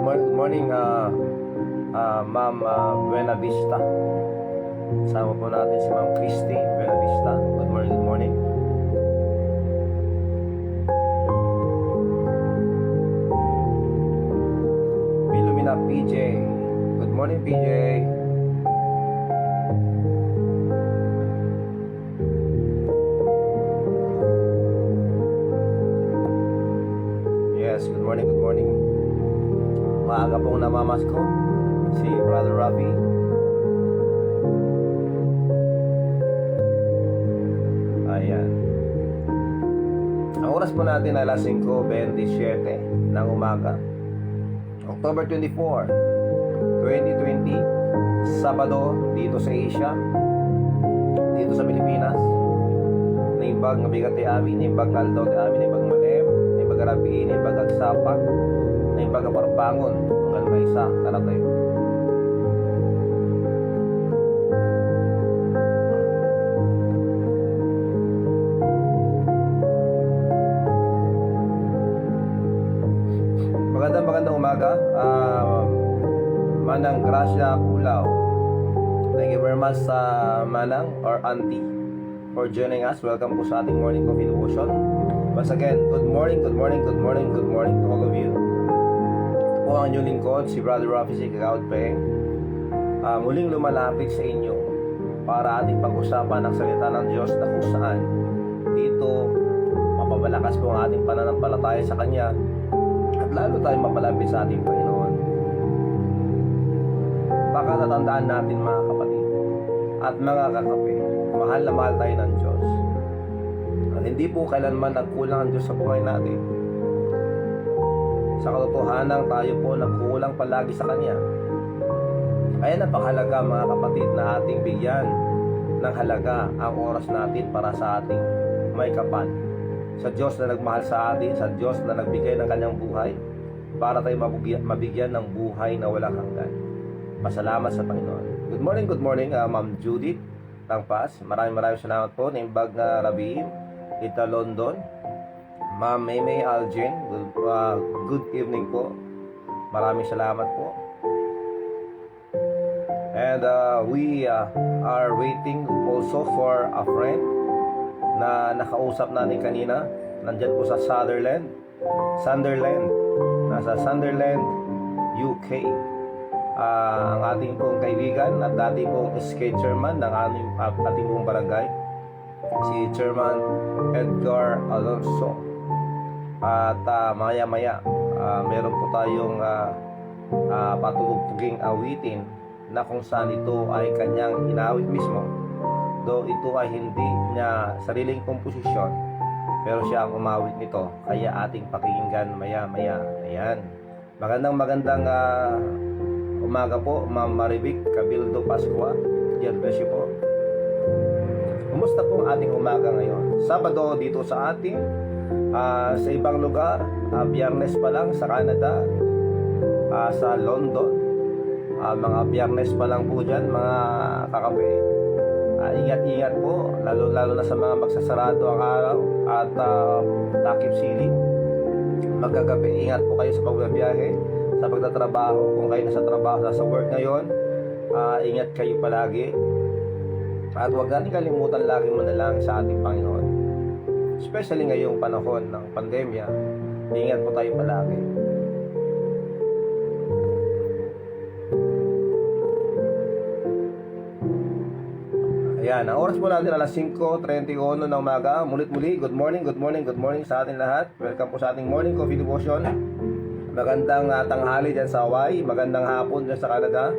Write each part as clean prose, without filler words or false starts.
Good morning, Ma'am Buena Vista. Sama po natin si Ma'am Christy Buena Vista. Good morning, good morning. Philomena PJ. Good morning, PJ. Yes, good morning, good morning. Maaga pong namamasko si Brother Rafi. Ayan. Ang oras po natin ay alas 5:27 ng umaga, October 24, 2020, Sabado, dito sa Asia, dito sa Pilipinas. Naimbag nga bigat amin, naimbag kaldaw amin, naimbag malem, naimbag arabiin, naimbag agsapa, naimbag aparbangon, hanggang may isa, karatay. Magandang umaga, Manang Gracia Kulao. Thank you very much sa Manang or Auntie for joining us. Welcome po sa ating morning coffee devotion. Once again, good morning to all of you. Ito po ang inyong lingkod, si Brother Rafi si Kagawad Peng. Muling lumalapit sa inyo para ating pag-usapan ang salita ng Diyos na kung saan dito mapapalakas po ang ating pananampalataya sa Kanya at lalo tayong mapalapit sa ating Panginoon. Baka natandaan natin mga kapatid at mga kakape, mahal na mahal tayo ng Diyos. At hindi po kailanman nagkulang ang Diyos sa buhay natin. Sa katotohanan, tayo po nagkulang palagi sa Kanya. Kaya napakahalaga mga kapatid na ating bigyan ng halaga ang oras natin para sa ating may kapal. Sa Diyos na nagmahal sa atin, sa Diyos na nagbigay ng Kanyang buhay para tayo mabigyan ng buhay na walang hanggan. Pasalamat sa Panginoon. Good morning, Ma'am Judith Tangpas. Maraming salamat po. Naimbag na Rabim, Ita London. Ma'am Maymay Aljen, good evening po. Maraming salamat po. And we are waiting also for a friend na nakausap natin kanina. Nandyan po sa Sunderland. Nasa Sunderland, UK. Ang ating pong kaibigan at dating pong SK chairman ng ating pong barangay, si Chairman Edgar Alonso. At maya-maya meron po tayong patutugtuging awitin na kung saan ito ay kanyang inawit mismo, though ito ay hindi niya sariling komposisyon, pero siya ang umawit nito, kaya ating pakinggan maya-maya. Ayan. Magandang umaga po, Ma'am Maribik Cabildo Pascua. God bless you po. Kumusta po ang ating umaga ngayon? Sabado dito sa ating sa ibang lugar, Biyernes pa lang sa Canada, sa London, mga Biyernes pa lang po dyan mga kakape. Ingat po, lalo na sa mga magsasarado ang araw at takip siling. Magkagabi, ingat po kayo sa pagbabiyahe, sa pagtatrabaho. Kung kayo nasa trabaho, sa work ngayon, ingat kayo palagi. At huwag natin kalimutan lagi manalangin sa ating Panginoon. Especially ngayong panahon ng pandemya, ingat po tayo palagi. Ayan, ang oras po natin alas 5:31 ng umaga. Muli, good morning sa ating lahat. Welcome po sa ating morning coffee devotion. Magandang tanghali dyan sa Hawaii, magandang hapon dyan sa Canada,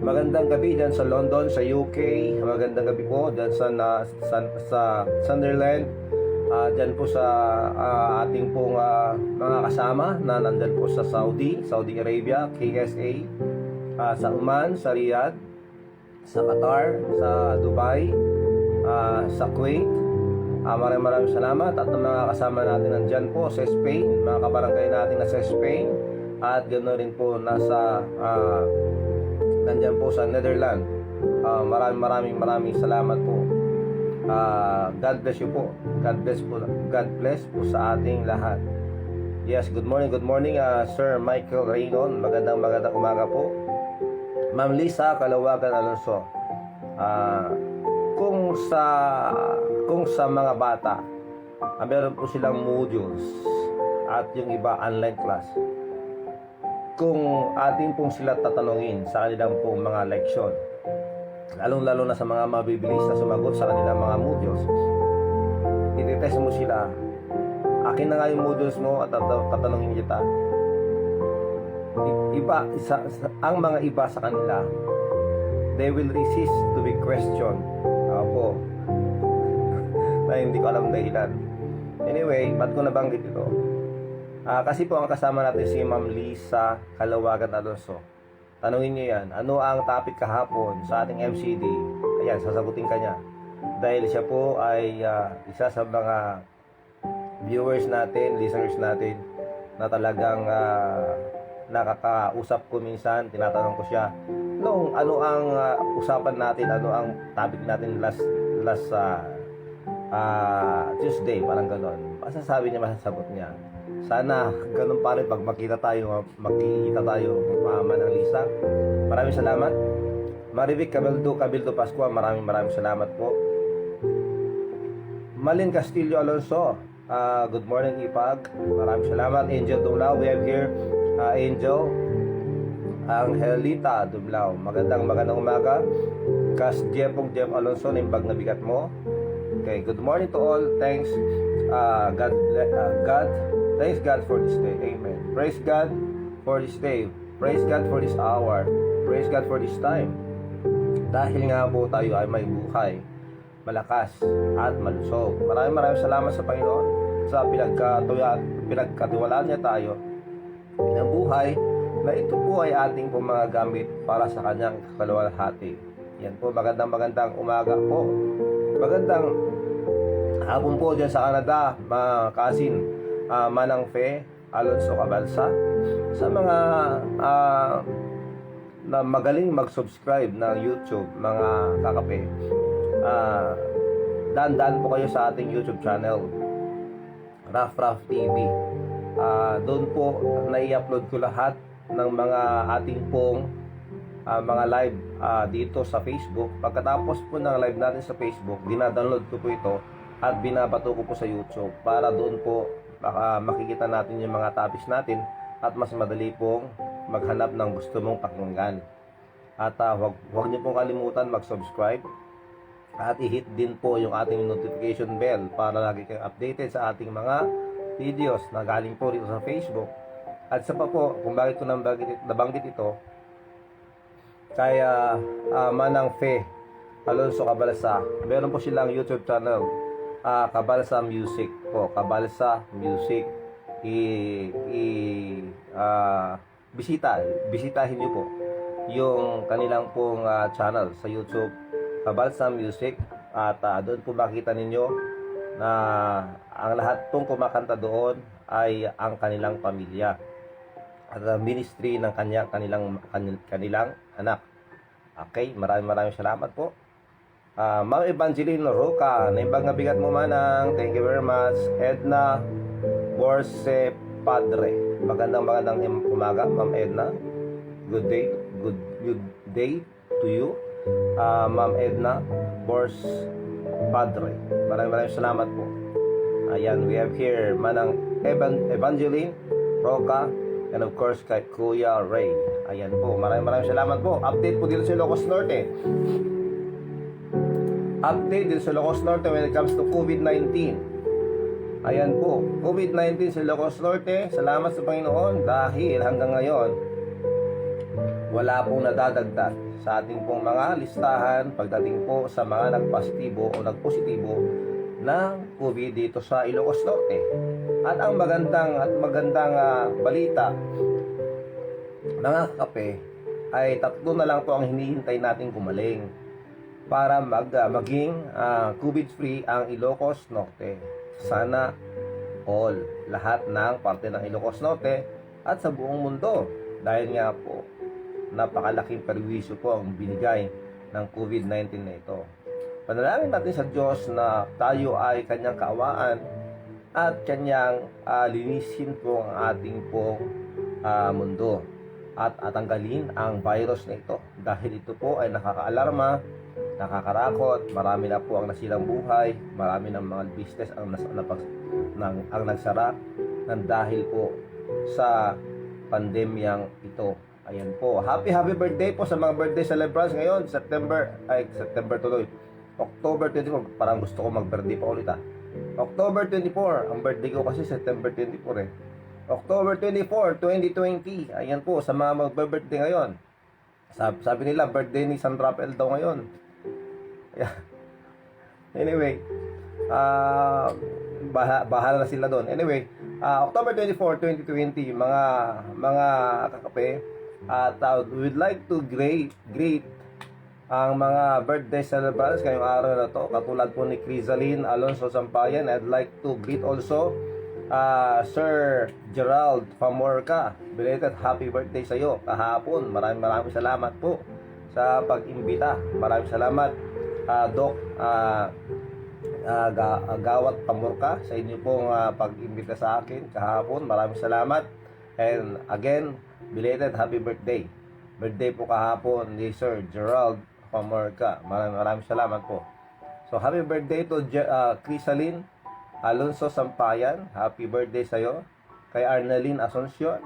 magandang gabi dyan sa London, sa UK, magandang gabi po dyan sa Sunderland, dyan po sa ating pong mga kasama na nandyan po sa Saudi Arabia, KSA, sa Oman, sa Riyadh, sa Qatar, sa Dubai, sa Kuwait. Maraming salamat. At ang mga kasama natin nandyan po sa Spain, mga kabarangay natin nasa Spain, at ganoon rin po nandyan po sa Netherlands. Maraming salamat po. God bless you po. God bless po sa ating lahat. Yes, good morning, Sir Michael Raynon. Magandang umaga po. Ma'am Lisa Kalawagan Alonso. Ah, kung sa mga bata, meron po silang modules at yung iba online class. Kung atin pong sila tatanungin sa kanilang pong mga leksyon, lalong-lalo na sa mga mabibilis na sumagot sa kanilang mga modules, ititest mo sila. Akin na nga yung modules mo at tatanungin kita. Ang mga iba sa kanila, they will resist to be questioned. Opo. Na hindi ko alam dahilan. Anyway, ba't ko nabanggit ito? Kasi po ang kasama natin si Ma'am Lisa Kalawagan Alonso. Tanungin niyo yan, ano ang topic kahapon sa ating MCD? Ayan, sasagutin ka niya. Dahil siya po ay isa sa mga viewers natin, listeners natin na talagang nakakausap ko minsan, tinatanong ko siya ano ang usapan natin, ano ang topic natin last Tuesday, parang gano'n. Masasabi niya, masasagot niya. Sana ganun pa rin pag makikita tayo Manang Lisa. Maraming salamat. Marivic Cabildo Pascua, maraming salamat po. Malin Castillo Alonso, good morning Ipag, maraming salamat. Angel Dumlao, we have here Angel Angelita Dumlao, magandang umaga. Kas Jeff Alonso, nimbag na bigat mo. Okay, good morning to all. Thanks thanks God for this day. Amen. Praise God for this day. Praise God for this hour. Praise God for this time. Dahil nga po tayo ay may buhay, malakas at malusog. Maraming salamat sa Panginoon sa pinagkatiwalaan niya tayo ng buhay na ito po ay ating po mga gamit para sa kanyang kaluwalhati. Yan po, magandang umaga po. Magandang hapon po dyan sa Canada, mga kasin, Manang Fe Alonso Cabalsa, sa mga na magaling mag-subscribe ng YouTube, mga kakape. Daan po kayo sa ating YouTube channel, Raf TV. Doon po nai-upload ko lahat ng mga ating pong mga live dito sa Facebook. Pagkatapos po ng live natin sa Facebook, dinadownload ko po ito at binabato ko po sa YouTube para doon po makikita natin yung mga topics natin at mas madali pong maghanap ng gusto mong pakinggan. At huwag niyo pong kalimutan mag-subscribe at i-hit din po yung ating notification bell para lagi kayong updated sa ating mga videos na galing po dito sa Facebook. At sa pa po, kung bakit ko nabanggit ito, kaya Manang Fe Alonso Cabalsa, meron po silang YouTube channel, Cabalsa Music po, Cabalsa Music. Bisitahin niyo po yung kanilang pong channel sa YouTube, Cabalsa Music, at doon po makita ninyo na ang lahat pong kumakanta doon ay ang kanilang pamilya at ministry ng kanilang anak. Okay, maraming salamat po. Ma'am Evangeline Roca, naimbag na bigat mo Manang, thank you very much. Edna Borse Padre, magandang umaga Ma'am Edna. Good day to you, Ma'am Edna Borse Padre. Maraming salamat po. Ayan, we have here Manang Evangeline Roca, and of course kay Kuya Ray. Ayan po, maraming salamat po. Update po dito sa Ilocos Norte. Update din sa Ilocos Norte when it comes to COVID-19. Ayan po, COVID-19 sa Ilocos Norte. Salamat sa Panginoon dahil hanggang ngayon wala pong nadadagdag sa ating pong mga listahan pagdating po sa mga nagpositibo ng COVID dito sa Ilocos Norte. At ang magandang balita, mga kape, ay 3 na lang po ang hinihintay nating gumaling para maging COVID-free ang Ilocos Norte. Sana all, lahat ng parte ng Ilocos Norte at sa buong mundo. Dahil nga po, napakalaking perwisyo po ang binigay ng COVID-19 na ito. Panalangin natin sa Diyos na tayo ay kanyang kaawaan at kanyang linisin po ang ating pong mundo at tanggalin ang virus na ito, dahil ito po ay nakakaalarma, nakakarakot. Marami na po ang nasilang buhay, marami ng mga business ang nagsara ng dahil po sa pandemyang ito. Ayan po, happy birthday po sa mga birthday celebrants ngayon. September tuloy, October 24, parang gusto ko mag-birthday pa ulit October 24, ang birthday ko kasi September 24 October 24, 2020. Ayan po, sa mga mag-birthday ngayon. Sabi nila, birthday ni San Rafael daw ngayon. Anyway, bahala na sila doon. Anyway, October 24, 2020, mga kakape, at we'd like to greet ang mga birthday celebrants ngayong araw na to, katulad po ni Crisaline Alonso Sampayan. I'd like to greet also Sir Gerald Famorca. Belated happy birthday sa iyo kahapon. Maraming salamat po sa pag-imbita. Maraming salamat Doc Gawat Famorca sa inyo pong pag-imbita sa akin kahapon. Maraming salamat. And again, belated happy birthday. Birthday po kahapon ni Sir Gerald Famorca. Maraming salamat po. So happy birthday to Crisaline Alonso Sampayan, happy birthday sa'yo. Kay Arnalyn Asuncion,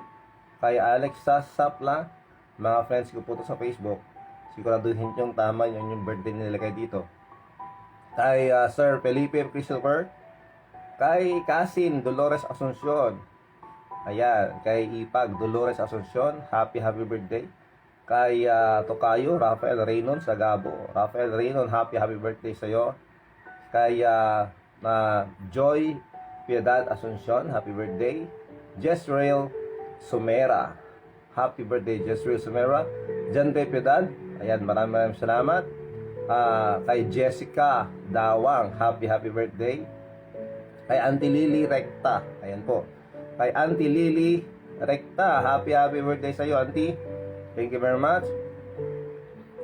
kay Alexa Sapla, mga friends ko po to sa Facebook. Siguraduhin yung tama yung birthday nilagay dito. Kay Sir Felipe Christopher, kay Casin Dolores Asuncion, ayan, kay Ipag Dolores Asuncion, happy birthday. Kay Tokayo Rafael Reynon sa Gabo, Rafael Reynon, happy birthday sa'yo. Kay Joy Piedad Asuncion, happy birthday. Jezreel Sumera, happy birthday Jezreel Sumera. Jante Piedad, ayan, maraming salamat. Kay Jessica Dawang, happy birthday. Kay Auntie Lily Recta, ayan po, kay Auntie Lily Recta, happy birthday sa iyo, Auntie. Thank you very much.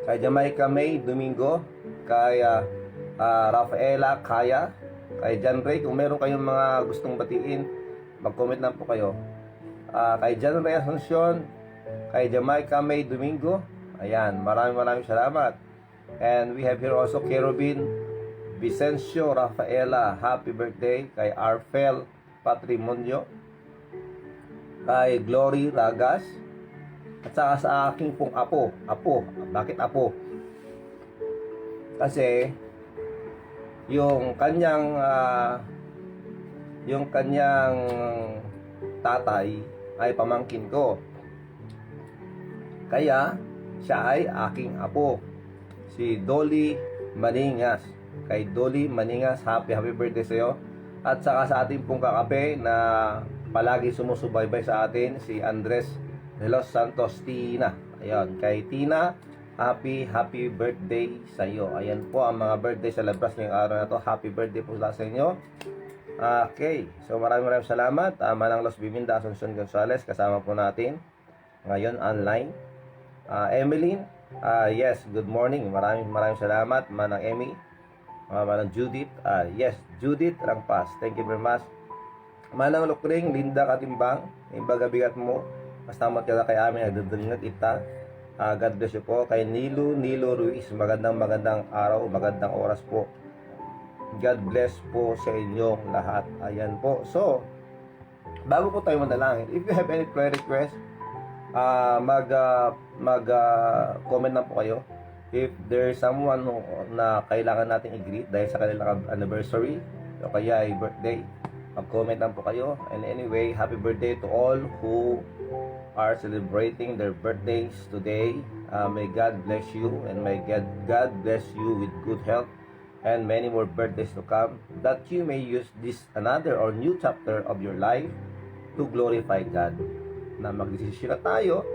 Kay Jamaica May Domingo, kay Rafaela Kaya, kay John Ray. Kung meron kayong mga gustong batiin, mag-comment lang po kayo. Kay John Ray Asuncion, kay Jamaica May Domingo, ayan, maraming salamat. And we have here also Kerubin Vicencio Rafaela, happy birthday. Kay Arfel Patrimonio, kay Glory Ragas, at saka sa aking pong apo. Bakit apo? Kasi yung kanyang tatay ay pamangkin ko, kaya siya ay aking apo, si Dolly Maningas. Kay Dolly Maningas, happy birthday sa iyo. At saka sa ating pong kakape na palagi sumusubaybay sa atin, si Andres de Los Santos Tina. Ayun, kay Tina, happy birthday sa iyo. Ayan po ang mga birthday celebrants ngayong araw na to. Happy birthday po sa inyo. Okay, so maraming salamat. Manang Los Biminda Asuncion Gonzales, kasama po natin ngayon online. Emeline, yes, good morning. Maraming salamat, Manang Emmy. Manang Judith, yes, Judith Rangpas, thank you very much. Manang Lukring, Linda Katimbang, ibagabigat mo, basta matira kay amin, nagdadalingat ita. God bless you po. Kay Nilo Ruiz, magandang araw, magandang oras po. God bless po sa inyong lahat. Ayan po. So, bago po tayo manalangin, if you have any prayer request, comment na po kayo. If there is someone na kailangan nating i-greet dahil sa kanilang anniversary o kaya ay birthday, mag-comment lang po kayo. And anyway, happy birthday to all who are celebrating their birthdays today. May God bless you, and may God bless you with good health and many more birthdays to come, that you may use this another or new chapter of your life to glorify God. Na magdesisyon na tayo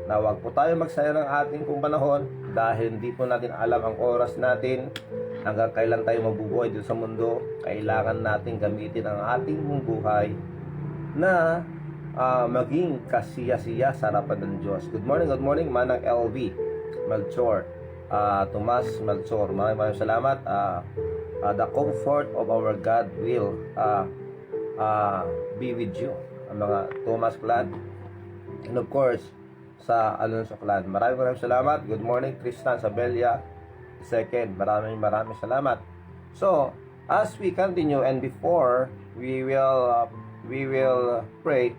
na wag po tayo magsayang ng ating pong panahon, dahil hindi po natin alam ang oras natin hanggang kailan tayo mabubuhay dito sa mundo. Kailangan natin gamitin ang ating pong buhay na maging kasiya-siya sa harapan ng Diyos. Good morning, Manang LV Melchor, Tomas Melchor, maraming salamat. The comfort of our God will be with you, ang mga Thomas clan, and of course sa Alonso clan. Maraming salamat. Good morning Tristan Sabella second. Maraming salamat. So as we continue and before we will pray,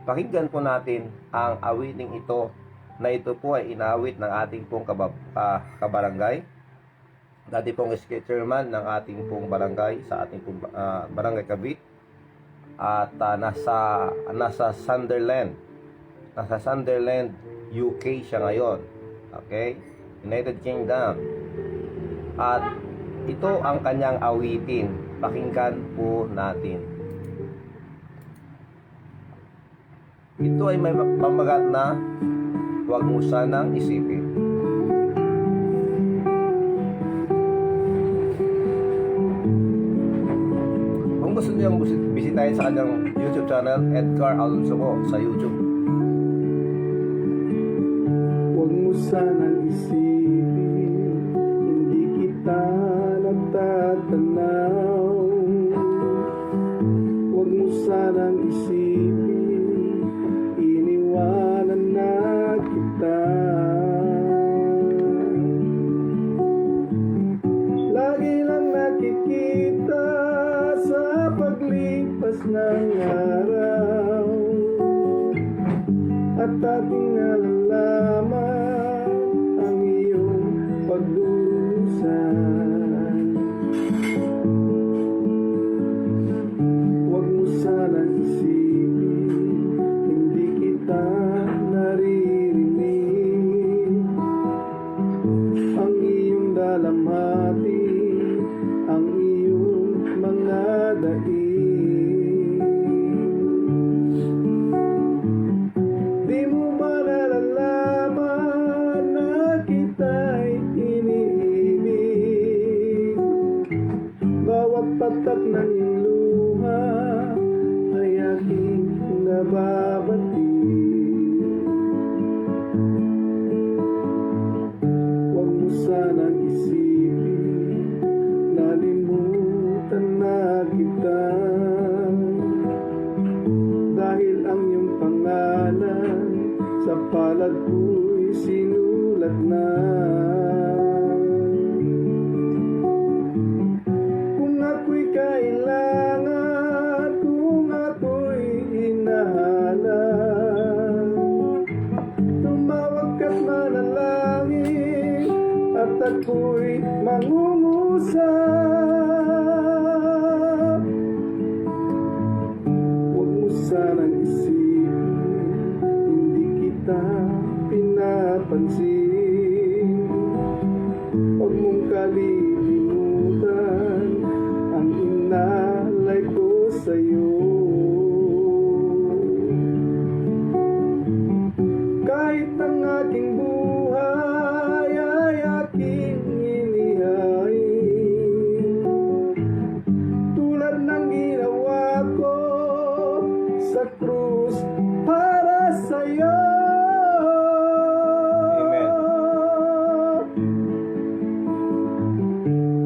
pakinggan po natin ang awiting ito, na ito po ay inawit ng ating pong kabarangay. Dati pong chairman ng ating pong barangay sa ating pong barangay Cavite, at nasa Sunderland, UK siya ngayon. Okay? United Kingdom. At ito ang kanyang awitin. Pakinggan po natin. Ito ay may pamagat na huwag mo sanang isipin. Kung gusto niyong bisitahin sa kanyang YouTube channel, Edgar Alonso po sa YouTube. Huwag mo sanang isipin, hindi kita natatanaw. Huwag mo sanang isipin, iniwanan na kita. Lagi lang nakikita sa paglipas ng araw, at ating nalalaman ang iyong pagdurusan. Huwag mo sanang isipin, hindi kita naririnig. Ang iyong dalamhati, ang iyong mga daig. Di mo ba nalalaman na kita'y iniibig? Bawat patak ng iyong luha ay aking nababatid. Huwag mo sanang isipin, nalimutan na kita. Dahil ang iyong pangalan sa palad ko'y sinulat na. Kung ako'y kailangan, kung ako'y hinahanap, tumawag ka't manalangin, at ako'y mangungusap. Huwag mo sanang isipin, hindi kita pinapansin. Huwag mong kalilimutan ang inalay ko sa'yo. Kahit ang aking buhay ay aking inihain, tulad ng ginawa ko sa krus para sa'yo. Amen.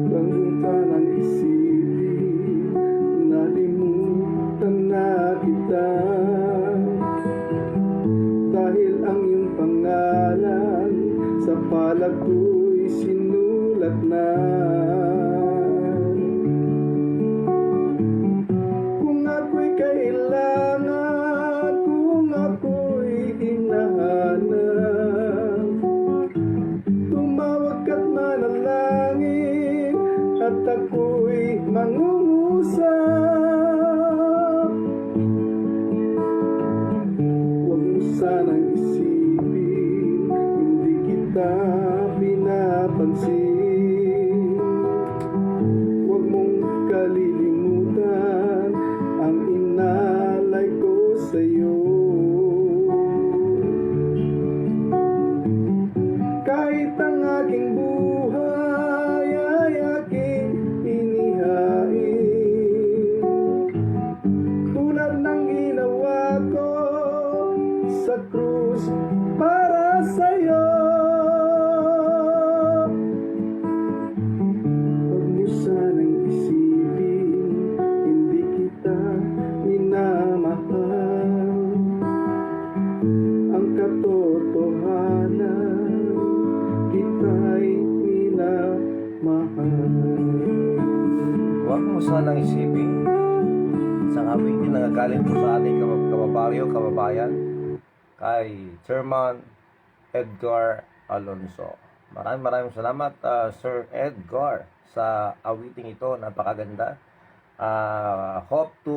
Huwag mo sanang isipin, nalimutan na kita. Dahil ang iyong pangalan sa palad ko'y sinulat na. Kung ako'y kailangan, kung ako'y hinahanap, tumawag ka't manalangin, at ako'y mangungusap. Huwag mo sanang isipin, hindi kita pinapansin. Huwag mong kalilimutan ang inalay ko sa'yo. Kahit ang aking buhay ay aking inihain, tulad ng ginawa ko sa krus para sa'yo. Huwag mo sanang isipin, hindi kita ng isipin sa awitin na nagagaling po sa ating kababaryo, kababayan, kay Chairman Edgar Alonso. Maraming salamat, Sir Edgar, sa awiting ito. Napakaganda. Hope to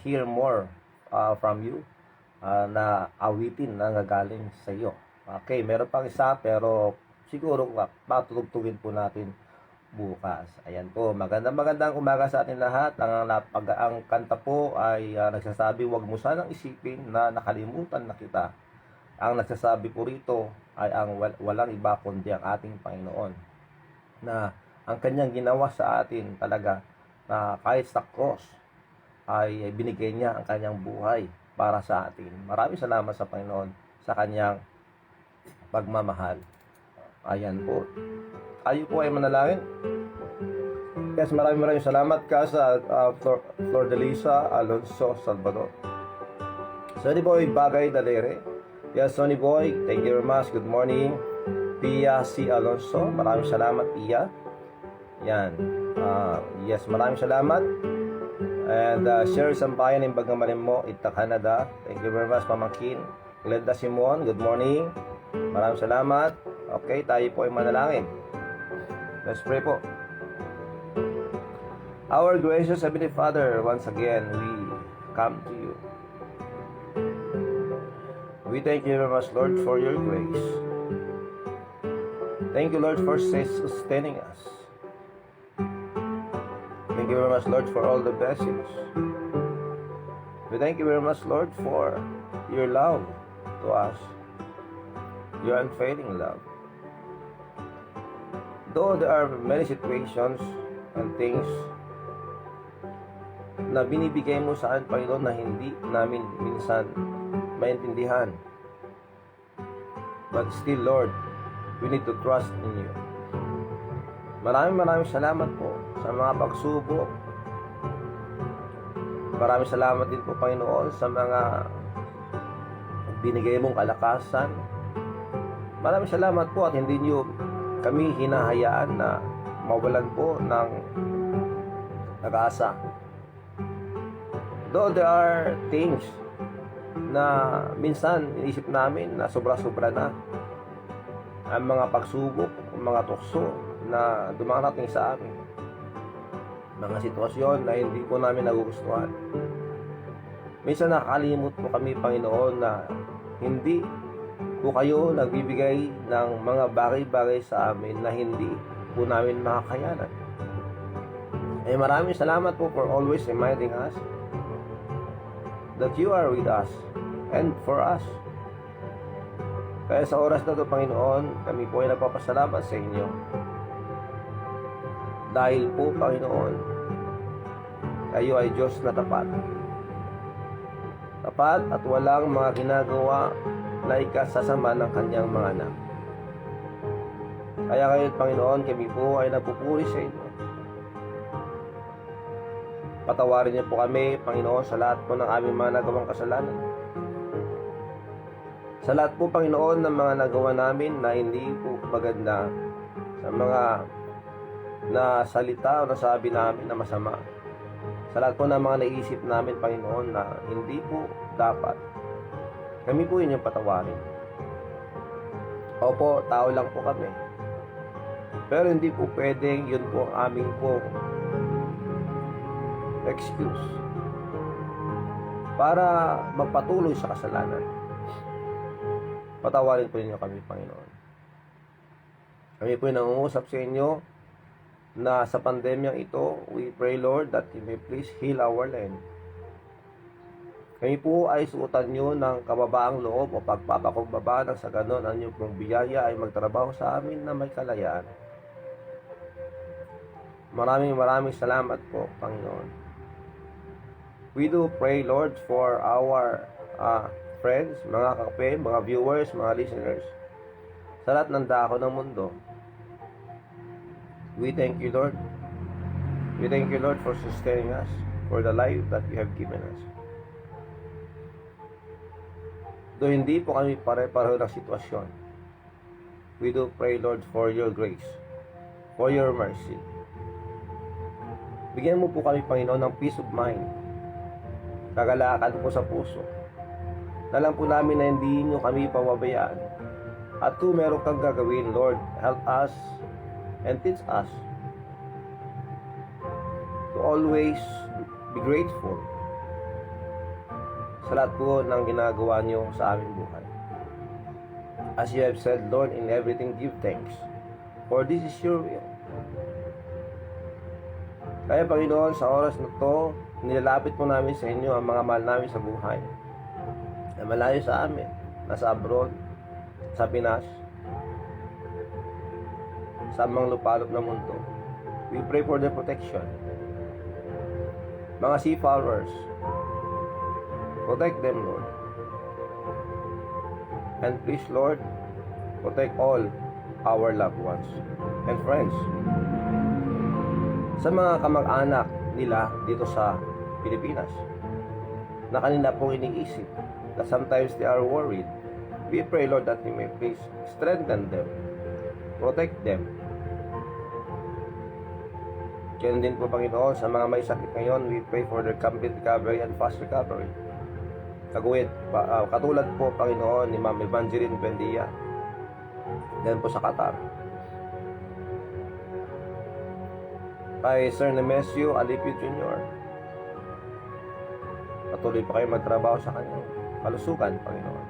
hear more from you na awitin na nagagaling sa iyo. Okay, meron pang isa pero siguro patutugtugin po natin bukas. Ayan po, magandang umaga sa atin lahat. Ang kanta po ay nagsasabi, huwag mo sanang isipin na nakalimutan na kita. Ang nagsasabi po rito ay ang walang iba kundi ang ating Panginoon, na ang kanyang ginawa sa atin talaga, na kahit sa cross ay binigay niya ang kanyang buhay para sa atin. Maraming salamat sa Panginoon sa kanyang pagmamahal. Ayan po. Tayo po ay manalangin. Yes, maraming salamat ka sa Flor de Lisa Alonso Salvador. Sonny Boy Bagay Dalere. Yes, Sonny Boy, thank you very much. Good morning. Pia C. Alonso, maraming salamat, Pia. Yan. Yes, maraming salamat. And Sherry Sampayan ng Bagamalim mo, Ita, Canada. Thank you very much, Pamangkin. Glenda Simon, good morning. Maraming salamat. Okay, tayo po ay manalangin. Let's pray po. Our gracious Heavenly Father, once again, we come to you. We thank you very much, Lord, for your grace. Thank you, Lord, for sustaining us. Thank you very much, Lord, for all the blessings. We thank you very much, Lord, for your love to us, your unfailing love. Though there are many situations and things na binibigay mo sa akin, Panginoon, na hindi namin minsan maintindihan, but still, Lord, we need to trust in you. Maraming salamat po sa mga pagsubok. Maraming salamat din po, Panginoon, sa mga binigay mong kalakasan. Maraming salamat po at hindi niyo kami hinahayaan na mawalan po ng pag-asa. Though there are things na minsan inisip namin na sobra-sobra na, ang mga pagsubok, ang mga tukso na dumarating sa amin, mga sitwasyon na hindi po namin nagugustuhan. Minsan nakakalimot po kami, Panginoon, na hindi po kayo nagbibigay ng mga bagay-bagay sa amin na hindi po namin makakayanan. Maraming salamat po for always reminding us that you are with us and for us. Kaya sa oras na ito, Panginoon, kami po ay nagpapasalamat sa inyo. Dahil po, Panginoon, kayo ay Diyos na tapat. Tapat at walang mga ginagawa na ikasasama ng kanyang mga anak. Kaya kayo, Panginoon, kami po ay nagpupuri sa inyo. Patawarin niyo po kami, Panginoon, sa lahat po ng aming mga nagawang kasalanan. Sa lahat po, Panginoon, ng mga nagawa namin na hindi po maganda, sa mga na salita o nasabi namin na masama, sa lahat po ng mga naisip namin, Panginoon, na hindi po dapat, kami po inyong patawarin. Opo, tao lang po kami. Pero hindi po pwedeng yun po ang aming po excuse para magpatuloy sa kasalanan. Patawarin po ninyo kami, Panginoon. Kami po nangungusap sa inyo na sa pandemyang ito, we pray, Lord, that you may please heal our land. Kami po ay suotan nyo ng kababaang loob o pagpapakumbaba nang sa ganon ang inyong pong biyaya ay magtrabaho sa amin na may kalayaan. Maraming salamat po, Panginoon. We do pray, Lord, for our friends, mga kape, mga viewers, mga listeners, sa lahat ng dako ng mundo. We thank you, Lord. We thank you, Lord, for sustaining us, for the life that you have given us. Though hindi po kami pare-pareho ng sitwasyon, we do pray, Lord, for your grace, for your mercy. Bigyan mo po kami, Panginoon, ng peace of mind, kagalakan po sa puso. Alam po namin na hindi nyo kami pababayaan. At kung meron kang gagawin, Lord, help us and teach us to always be grateful sa lahat po ng ginagawa nyo sa aming buhay. As you have said, Lord, in everything give thanks, for this is your will. Kaya, Panginoon, sa oras na to, nilalapit po namin sa inyo ang mga mahal namin sa buhay na malayo sa amin, nasa abroad, sa Pinas, sa mga lupalop na mundo. We pray for their protection. Mga seafarers, protect them, Lord. And please, Lord, protect all our loved ones and friends. Sa mga kamag-anak nila dito sa Pilipinas, na kanila pong iniisip, that sometimes they are worried, we pray, Lord, that you may please strengthen them, protect them. Kaya din po, Panginoon, sa mga may sakit ngayon, we pray for their complete recovery and fast recovery. Katulad po, Panginoon, ni Ma'am Evangeline Buendia, din po sa Qatar. Kay Sir Nemesio Alipio Jr., patuloy pa kayo magtrabaho sa kanyang kalusugan, Panginoon.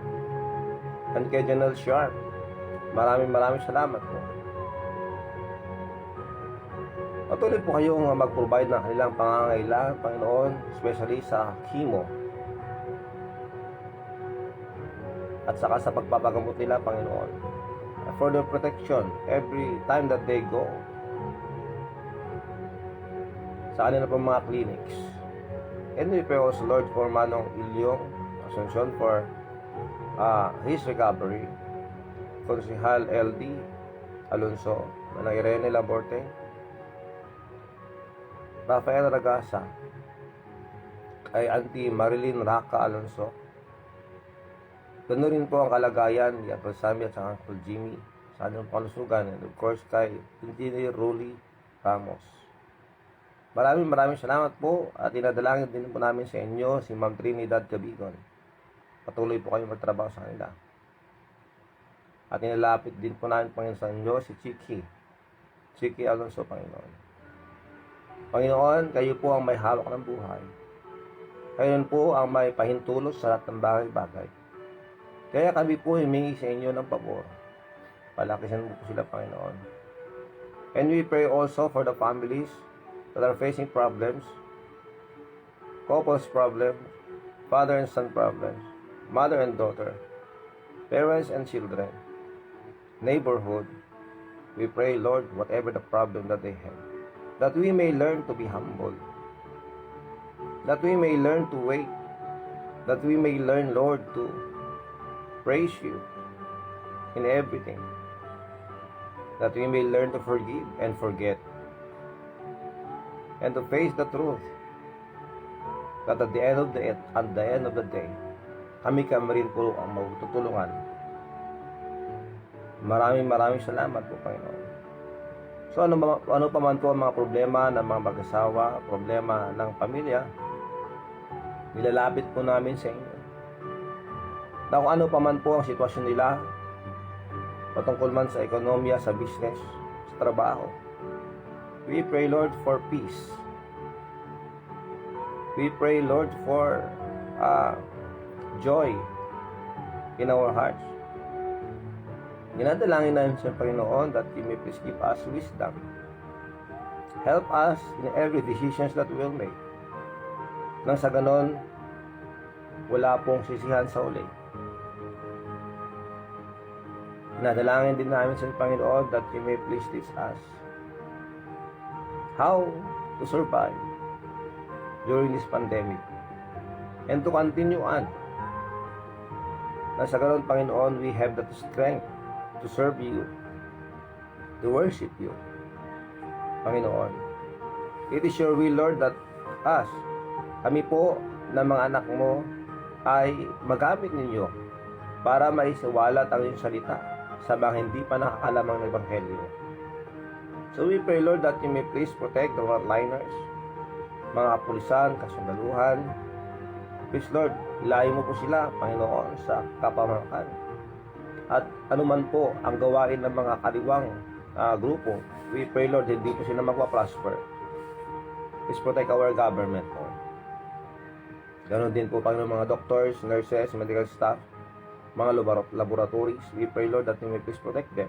And kay General Sharp, maraming salamat po. Patuloy po kayong mag-provide ng kanilang pangangailangan, Panginoon, especially sa chemo at saka sa pagpapagamot nila, Panginoon, for their protection every time that they go sa kanila pong mga clinics. And we pray also, Lord, for Manong Ilyong Asuncion for his recovery, for si Hal LD Alonso, Manang Irene Laborte, Rafael Ragasa, kay Auntie Marilyn Raka Alonso. Ganoon rin po ang kalagayan ni Uncle Sammy at sa Uncle Jimmy sa kanyang kalusugan, and of course kay Engineer Rolly Ramos. Maraming salamat po, at inadalangin din po namin sa inyo si Ma'am Trinidad Cabigon. Patuloy po kayong magtrabaho sa kanila. At inilapit din po namin, Panginoon, sa inyo si Chiki Alonso, Panginoon. Panginoon, kayo po ang may hawak ng buhay. Kayo po ang may pahintulos sa lahat ng bagay-bagay. Kaya kami po humingi sa inyo ng pabor. Palakisan mo po sila, Panginoon. And we pray also for the families that are facing problems, couples problems, father and son problems, mother and daughter, parents and children, neighborhood. We pray, Lord, whatever the problem that they have, that we may learn to be humble, that we may learn to wait, that we may learn, Lord, to praise you in everything, that we may learn to forgive and forget, and to face the truth, that at the end of the day, kami rin po ang magtutulungan. Maraming salamat po, Panginoon. So ano pa man po ang mga problema ng mga mag-asawa, problema ng pamilya, nilalapit po namin sa inyo. Na kung ano pa man po ang sitwasyon nila, patungkol man sa ekonomiya, sa business, sa trabaho, we pray, Lord, for peace. We pray, Lord, for joy in our hearts. Ginadalangin namin sa Panginoon that you may please give us wisdom. Help us in every decisions that we will make. Nang sa ganon, wala pong sisihan sa uli. Ginadalangin din namin sa Panginoon that you may please teach us how to survive during this pandemic and to continue on. Na sa ganon, Panginoon, we have the strength to serve you, to worship you, Panginoon. It is your will, Lord, that kami po na mga anak mo ay magamit ninyo para maisiwalat ang iyong salita sa mga hindi pa nakakalamang ng Ebanghelyo. So we pray, Lord, that you may please protect the frontliners, mga kapulisan, kasundaluhan. Please Lord, ilayo mo po sila, Panginoon, sa kapamakan. At anuman po ang gawain ng mga kaliwang grupo, we pray Lord, hindi po sila magpa-prosper. Please protect our government, Lord. Ganon din po Panginoon, mga doctors, nurses, medical staff, mga laboratories. We pray Lord that you may please protect them.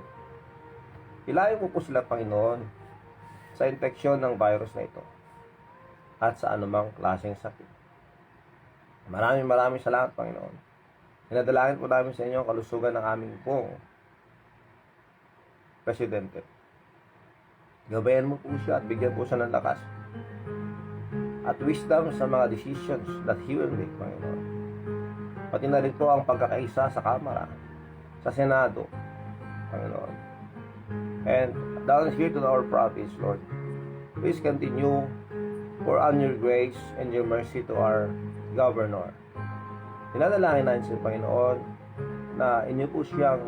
Ilayo mo po sila, Panginoon, sa infeksyon ng virus na ito at sa anumang klaseng sakit. Maraming salamat, Panginoon. Hinadalangin po namin sa inyo ang kalusugan ng aming pong Presidente. Gabayan mo po siya at bigyan po siya ng lakas at wisdom sa mga decisions that He will make, Panginoon. Pati na rin po ang pagkakaisa sa Kamara, sa Senado, Panginoon. And down here to our province, Lord, please continue pour on your grace and your mercy to our Governor. Pinadalangin natin sa Panginoon na inyo po siyang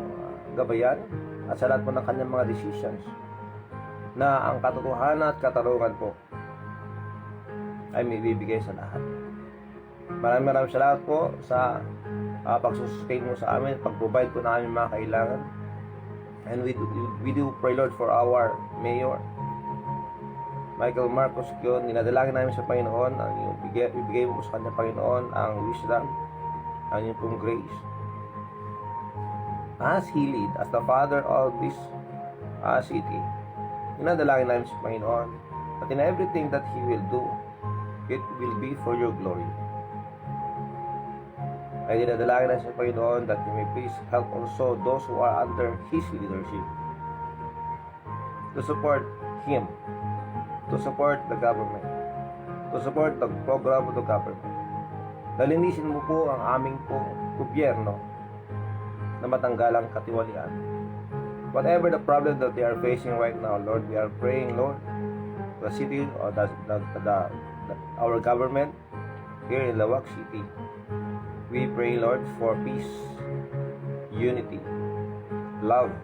gabayan at sa lahat po ng kanyang mga decisions na ang katotohanan at katarungan po ay may bibigay sa lahat. Maraming salamat po sa pagsusustain mo sa amin, pag-provide po na aming mga kailangan. And we do pray Lord for our Mayor Michael Marcos yun, ninadalangin namin sa Panginoon ang ibigay mo sa kanya, Panginoon, ang wisdom, ang iyong pong grace. As He lead, as the Father of this city, ninadalangin namin sa Panginoon that in everything that He will do, it will be for your glory. Ay ninadalangin namin sa Panginoon that you may please help also those who are under His leadership to support Him, to support the government, to support the program of the government. Dalinisin mo po ang aming pong gobyerno na matanggal ang katiwalian. Whatever the problem that they are facing right now, Lord, we are praying, Lord, the city or our government here in Lawak City. We pray, Lord, for peace, unity, love,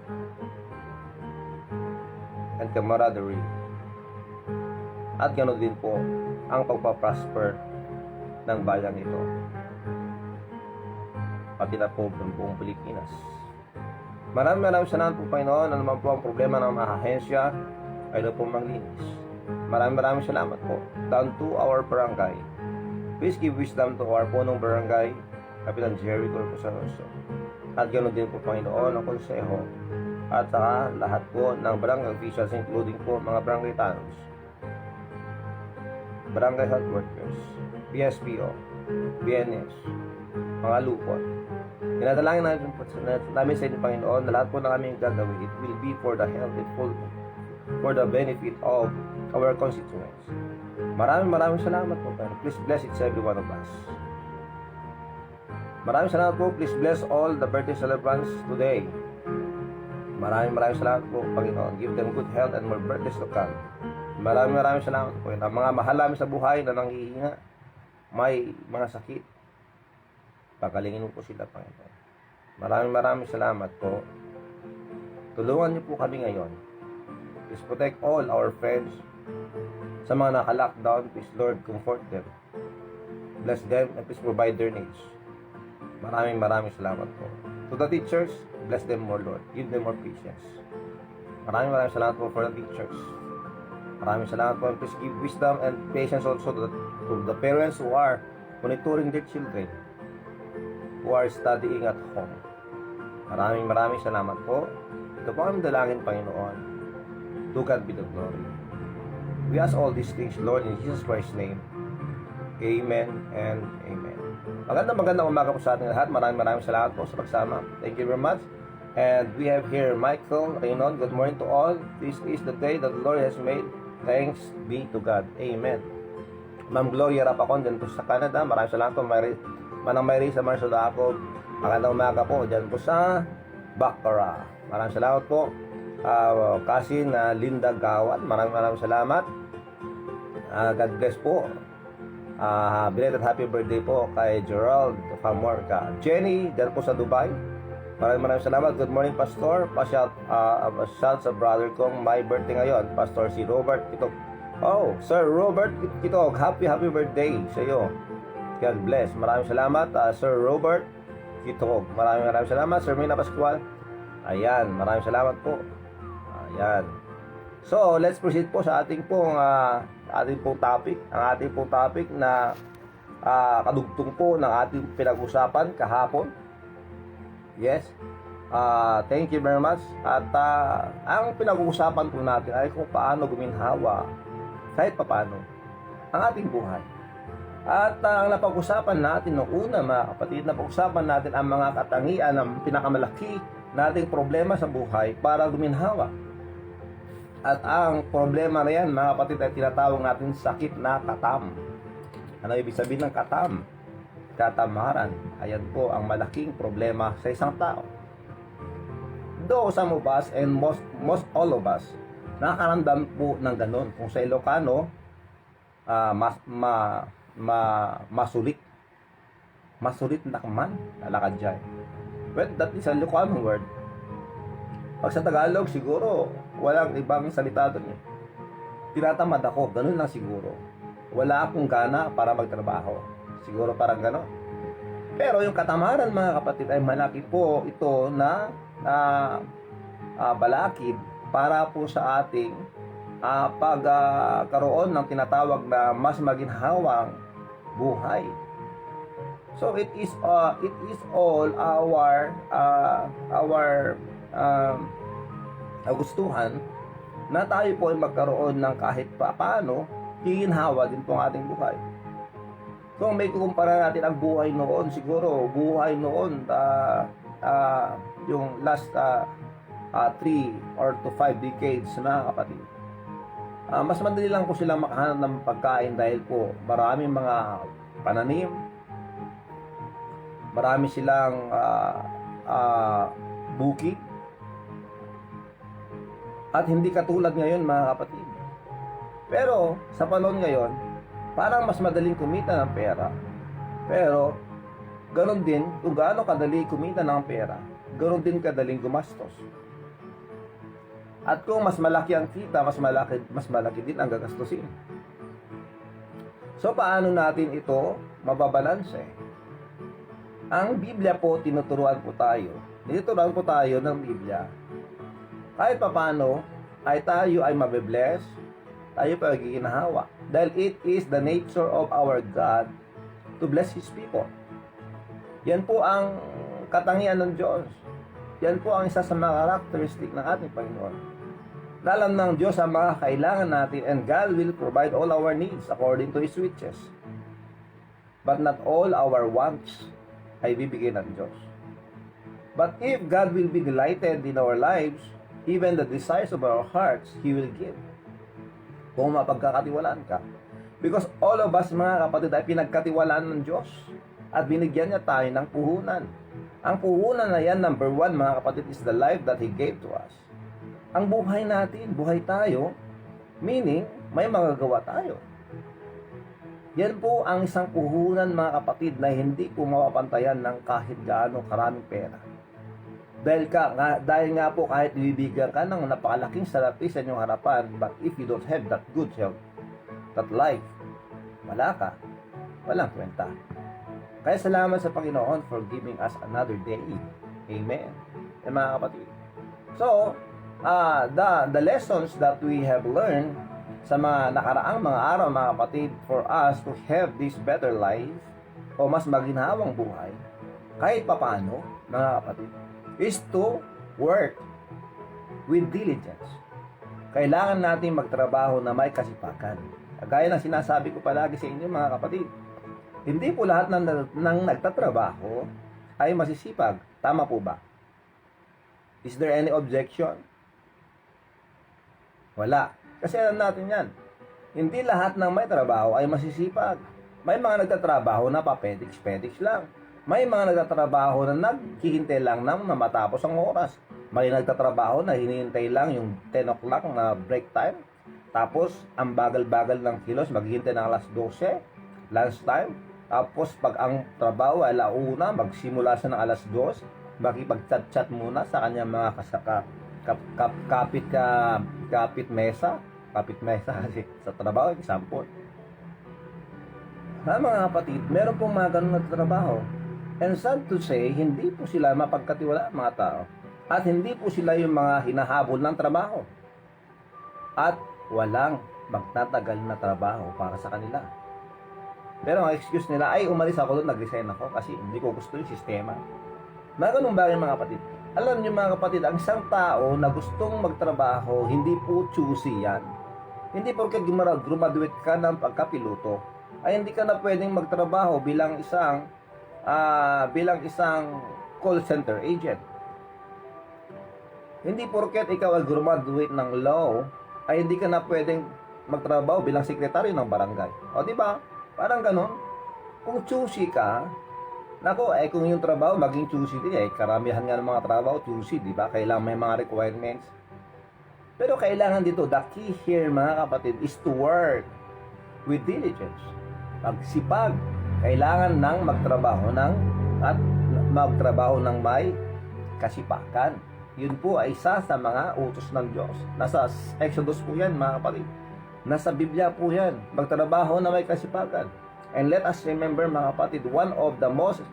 and camaraderie. At ganoon din po ang pagpaprosper ng bayang ito, pati na po ng buong Pilipinas. Maraming salamat po, Panginoon. Ano man po ang problema ng mga ahensya ay na po maglinis. Maraming salamat po. Down to our barangay, please give wisdom to our punong barangay, Kapitan Jerry Corposaroso. At ganoon din po, Panginoon, ang konseho at saka lahat po ng barangay officials, including po mga barangay tanons, barangay health workers, BSPO, BNS, mga lupon. Tinadalangin namin sa inyo, Panginoon, na lahat po ng aming gagawin, it will be for the health and for the benefit of our constituents. Maraming salamat po, Panginoon. Please bless each every one of us. Maraming salamat po. Please bless all the birthday celebrants today. Maraming salamat po, Panginoon. Give them good health and more birthdays to come. Maraming salamat po. Ang mga mahal namin sa buhay na nanghihinga, may mga sakit, pagalingin mo po sila, Panginoon. Maraming salamat po. Tulungan niyo po kami ngayon. Please protect all our friends. Sa mga naka-lockdown, please Lord, comfort them. Bless them and please provide their needs. Maraming salamat po. To the teachers, bless them more, Lord. Give them more patience. Maraming salamat po for the teachers. Maraming salamat po, and please give wisdom and patience also to the parents who are monitoring their children, who are studying at home. Maraming salamat po. Ito po ang dalangin, Panginoon. To God be the glory. We ask all these things, Lord, in Jesus Christ's name. Amen and amen. Magandang umaga po sa ating lahat. Maraming salamat po sa pagsama. Thank you very much. And we have here Michael Reynon. Good morning to all. This is the day that the Lord has made. Thanks be to God. Amen. Ma'am Gloria Rapacon dyan po sa Canada. Maraming salamat po. Manang Mayri sa Marcelo Jacob. Magandang umaga po dyan po sa Baccara. Maraming salamat po. Kasin Linda Gawan. Maraming salamat. God bless po. Belated happy birthday po kay Gerald Famorca. Jenny dyan po sa Dubai. Maraming salamat. Good morning, Pastor. Shout sa brother kong may birthday ngayon, Pastor si Robert. Ito Oh, Sir Robert Kitog, happy birthday sa iyo. God bless. Maraming salamat, Sir Robert Kitog. Maraming salamat, Sir Mina Pascual. Ayan, maraming salamat po. Ayan. So, let's proceed po sa ating pong topic. Ang ating pong topic na kadugtong po ng ating pinag-usapan kahapon. Yes. Thank you very much. At ang pinag-uusapan po natin ay kung paano guminhawa kahit papaano ang ating buhay. At ang napag-usapan natin noong una, mga kapatid, napag-usapan natin ang mga katangian ng pinakamalaki nating problema sa buhay para guminhawa. At ang problema na yan, mga kapatid, ay tinatawag natin sakit na katam. Ano ibig sabihin ng katam? Katamaran. Ayan po ang malaking problema sa isang tao. Though some of us and most all of us nakakaramdam po ng ganun. Kung sa Ilocano, masulit. Masulit na kaman, lalakad dyan. Well, that is a Ilocano word. Pag sa Tagalog, siguro, walang ibang salita doon. Tinatamad ako, ganun lang siguro. Wala akong gana para magtrabaho. Siguro parang gano'n. Pero yung katamaran, mga kapatid, ay malaki po ito na balakid para po sa ating pagkaroon ng tinatawag na mas maginhawang buhay. So it is all our gustuhan na tayo po ay magkaroon ng kahit paano giginhawa din po ang ating buhay. Kung may kukumpara natin ang buhay noon, siguro buhay noon yung last 3 or to 5 decades, mga kapatid, mas madali lang po silang makahanap ng pagkain dahil po maraming mga pananim, marami silang bukid, at hindi katulad ngayon, mga kapatid. Pero sa panahon ngayon, parang mas madaling kumita ng pera. Pero ganon din, kung gaano kadali kumita ng pera, ganon din kadaling gumastos. At kung mas malaki ang kita, mas malaki din ang gagastusin. So paano natin ito mababalanse? Ang Biblia po, tinuturuan po tayo ng Biblia. Kahit paano ay tayo ay mabibless, tayo pa giginahawa. Dahil it is the nature of our God to bless His people. Yan po ang katangian ng Diyos. Yan po ang isa sa mga characteristic ng ating Panginoon. Alam ng Diyos ang mga kailangan natin, and God will provide all our needs according to His riches. But not all our wants ay bibigyan ng Diyos. But if God will be delighted in our lives, even the desires of our hearts, He will give. Kung mapagkakatiwalaan ka. Because all of us, mga kapatid, ay pinagkatiwalaan ng Diyos at binigyan niya tayo ng puhunan. Ang puhunan na yan, number 1, mga kapatid, is the life that He gave to us. Ang buhay natin, buhay tayo, meaning may magagawa tayo. Yan po ang isang puhunan, mga kapatid, na hindi po mapapantayan ng kahit gaano karaming pera. Dahil nga po, kahit ibibigyan ka ng napakalaking salapi sa inyong harapan, but if you don't have that good health, that life, wala ka, walang kwenta. Kaya salamat sa Panginoon for giving us another day. Amen. Mga kapatid. So, the lessons that we have learned sa mga nakaraang mga araw, mga kapatid, for us to have this better life o mas maginhawang buhay, kahit papaano, mga kapatid, is to work with diligence. Kailangan natin magtrabaho na may kasipagan. Gaya ng sinasabi ko palagi sa inyo, mga kapatid, hindi po lahat ng nagtatrabaho ay masisipag. Tama po ba? Is there any objection? Wala. Kasi alam natin yan. Hindi lahat ng may trabaho ay masisipag. May mga nagtatrabaho na papetiks-petiks lang. May mga nagtatrabaho na naghihintay lang ng matapos ang oras. May nagtatrabaho na hinihintay lang yung 10 o'clock na break time. Tapos, ang bagal-bagal ng kilos, maghihintay ng alas 12, lunch time. Tapos, pag ang trabaho ay alauna, magsimula siya ng alas 2, makipag-chat-chat muna sa kanyang mga kapit mesa kapit mesa kasi sa trabaho, example. Ha, mga kapatid, meron pong mga ganun na trabaho. And sad to say, hindi po sila mapagkatiwalaan mga tao. At hindi po sila yung mga hinahabol ng trabaho. At walang magtatagal na trabaho para sa kanila. Pero ang excuse nila, ay umalis ako doon, nag-resign ako kasi hindi ko gusto yung sistema. Mga ganun bagay mga kapatid. Alam niyo mga kapatid, ang isang tao na gustong magtrabaho, hindi po choosy yan. Hindi porket graduate ka ng pagkapiloto, ay hindi ka na pwedeng magtrabaho bilang isang call center agent. Hindi porket ikaw ay graduate ng law, ay hindi ka na pwedeng magtrabaho bilang sekretary ng barangay. O di ba? Parang ganun. Kung choosy ka, nako, kung yung trabaho maging choosy din, karamihan nga ng mga trabaho choosy, di ba? Kailangan may mga requirements. Pero kailangan dito, the key here mga kapatid is to work with diligence. Pagsipag. Kailangan ng magtrabaho ng may kasipagan. Yun po ay isa sa mga utos ng Diyos. Nasa Exodus po yan mga kapatid. Nasa Biblia po yan. Magtrabaho na may kasipagan. And let us remember mga kapatid, one of the most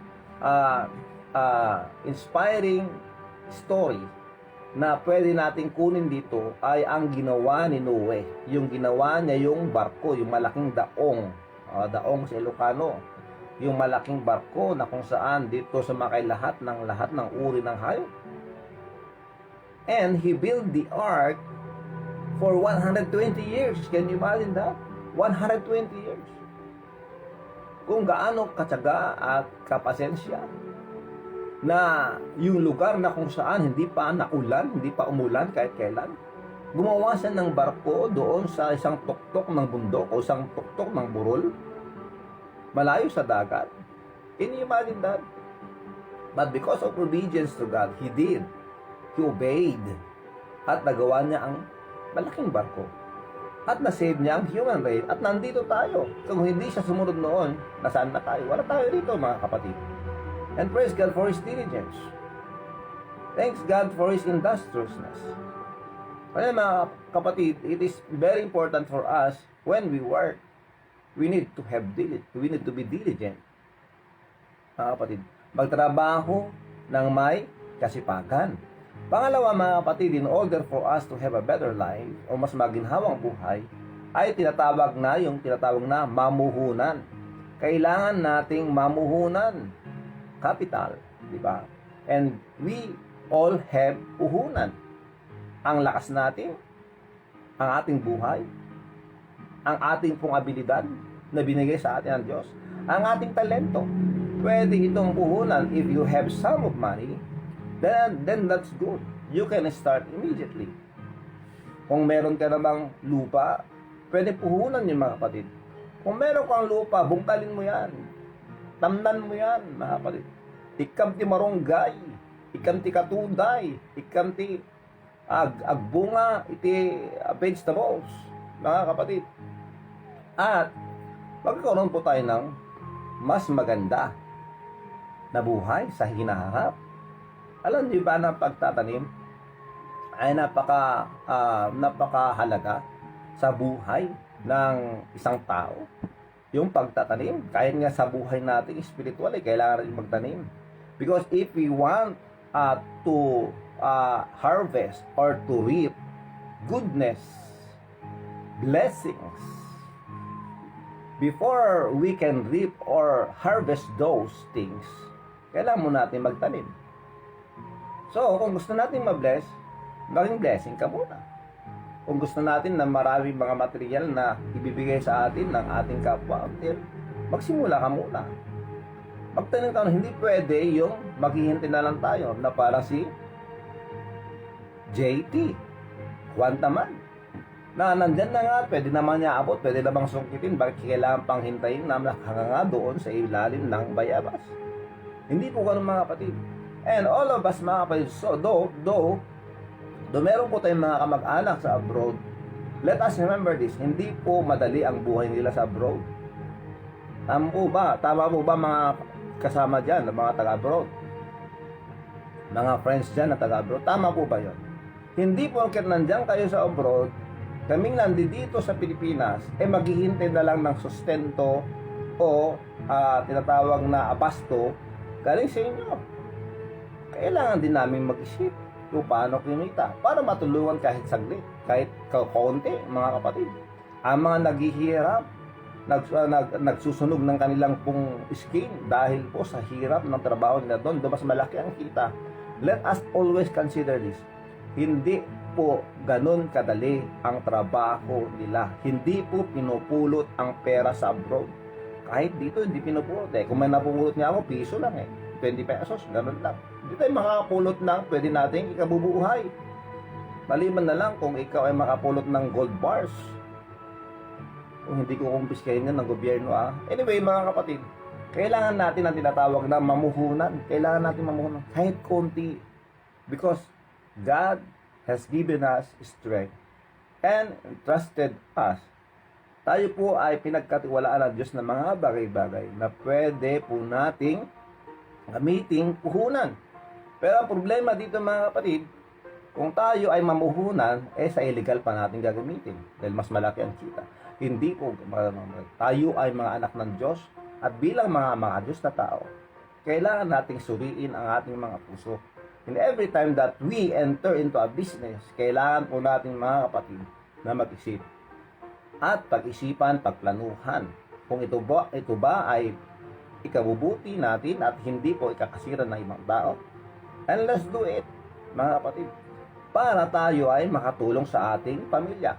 inspiring story na pwede nating kunin dito ay ang ginawa ni Noe. Yung ginawa niya yung barko, yung malaking daong. Daong sa Ilocano. Yung malaking barko na kung saan dito sumakay lahat ng uri ng hayop. And he built the ark for 120 years. Can you imagine that? 120 years. Kung gaano katyaga at kapasensya na yung lugar na kung saan hindi pa naulan, hindi pa umulan kahit kailan, gumawa siya ng barko doon sa isang tuktok ng bundok o isang tuktok ng burol, malayo sa dagat. Can you imagine that? But because of obedience to God, he did. He obeyed. At nagawa niya ang malaking barko. At nasave niya ang human race. At nandito tayo. Kung hindi siya sumunod noon, nasaan na tayo? Wala tayo dito mga kapatid. And praise God for His diligence. Thanks God for His industriousness. Kaya mga kapatid, it is very important for us when we work. We need to be diligent. Mga kapatid, magtrabaho ng may kasipagan. Pangalawa mga kapatid, in order for us to have a better life o mas maginhawang buhay, ay tinatawag na mamuhunan. Kailangan nating mamuhunan. Capital, di ba? And we all have puhunan. Ang lakas natin, ang ating buhay, ang ating pong abilidad na binigay sa atin ng Diyos, ang ating talento. Pwede itong puhunan. If you have some of money, then that's good. You can start immediately. Kung meron ka namang lupa, pwede puhunan yun mga kapatid. Kung meron kang lupa, bungkalin mo yan. Tamnan mo yan mga kapatid. Ikam ti marunggay, ikam ti katuday, ikam ti agbunga, iti vegetables, mga kapatid. At magkakaroon po tayo ng mas maganda na buhay sa hinaharap. Alam niyo ba na pagtatanim ay napakahalaga sa buhay ng isang tao? Yung pagtatanim, kahit nga sa buhay natin spiritual, kailangan rin magtanim. Because if we want to harvest or to reap goodness, blessings, before we can reap or harvest those things, kailangan mo natin magtanim. So, kung gusto natin ma-bless, maging blessing ka muna. Kung gusto natin na maraming mga material na ibibigay sa atin ng ating kapwa, magsimula ka muna. Magtanim ka, hindi pwede yung maghihintay na lang tayo na para si JT, Juan Taman, na nandyan na nga, pwede naman niya abot, pwede namang sungkitin, bakit kailangan pang hintayin na hanggang nga doon sa ilalim ng bayabas? Hindi po ganun mga kapatid. And all of us mga kapatid, so though meron po tayong mga kamag-anak sa abroad, let us remember this, hindi po madali ang buhay nila sa abroad. Tama po ba? Tama po ba mga kasama dyan, mga taga-abroad? Mga friends dyan na taga-abroad, tama po ba yun? Hindi po, kahit nandyan kayo sa abroad, kaming nandito sa Pilipinas, maghihintay na lang ng sustento o tinatawag na abasto galing sa inyo. Kailangan din namin mag-isip kung paano kumita para matulungan kahit saglit, kahit kaunti, mga kapatid. Ang mga naghihirap, nagsusunog ng kanilang pong skin dahil po sa hirap ng trabaho nila doon, mas malaki ang kita. Let us always consider this. Hindi po ganun kadali ang trabaho nila. Hindi po pinupulot ang pera sa abroad. Kahit dito, hindi pinupulot eh. Kung may napupulot niya ako, piso lang eh. 20 pesos, ganun lang. Hindi tayo makakapulot ng pwede nating ikabubuhay. Maliban na lang kung ikaw ay makapulot ng gold bars. Kung hindi ko kumpiskahin yan ng gobyerno Anyway, mga kapatid, kailangan natin ang tinatawag na mamuhunan. Kailangan natin mamuhunan kahit konti. Because God has given us strength and entrusted us. Tayo po ay pinagkatiwalaan ng Diyos ng mga bagay-bagay na pwede po nating gamiting puhunan. Pero ang problema dito, mga kapatid, kung tayo ay mamuhunan, sa illegal pa natin gagamitin dahil mas malaki ang kita. Hindi po, tayo ay mga anak ng Diyos at bilang mga Diyos na tao, kailangan nating suriin ang ating mga puso. And every time that we enter into a business, kailangan po natin, mga kapatid, na mag-isip at pag-isipan, pagplanuhan kung ito ba ay ikabubuti natin at hindi po ikakasira ng ibang tao. And let's do it, mga kapatid, para tayo ay makatulong sa ating pamilya.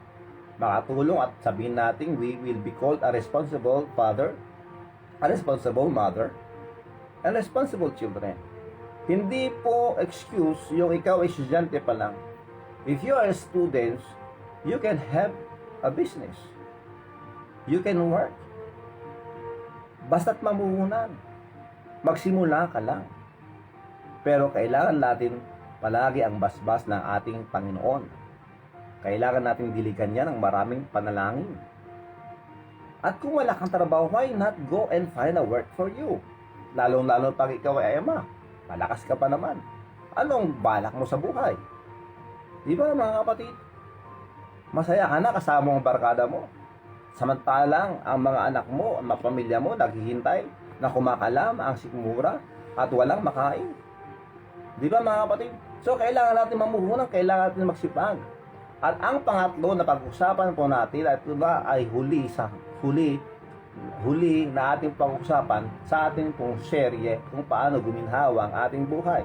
Makatulong at sabihin natin we will be called a responsible father, a responsible mother, and responsible children. Hindi po excuse yung ikaw ay estudyante pa lang. If you are students, you can have a business. You can work. Basta't mamuhunan. Magsimula ka lang. Pero kailangan natin palagi ang basbas ng ating Panginoon. Kailangan natin diligan yan ng maraming panalangin. At kung wala kang trabaho, why not go and find a work for you? Lalong-lalo pag ikaw ay ama. Malakas ka pa naman. Anong balak mo sa buhay? Di ba, mga kapatid? Masaya ka na kasama ang barkada mo. Samantalang ang mga anak mo, ang mga pamilya mo, naghihintay na kumakalam ang sikmura at walang makain. Di ba, mga kapatid? So, kailangan natin mamuhunan, kailangan natin magsipag. At ang pangatlo na pag-usapan po natin at ito na ay huli na ating pag-usapan sa ating pong serye kung paano guminhawa ang ating buhay.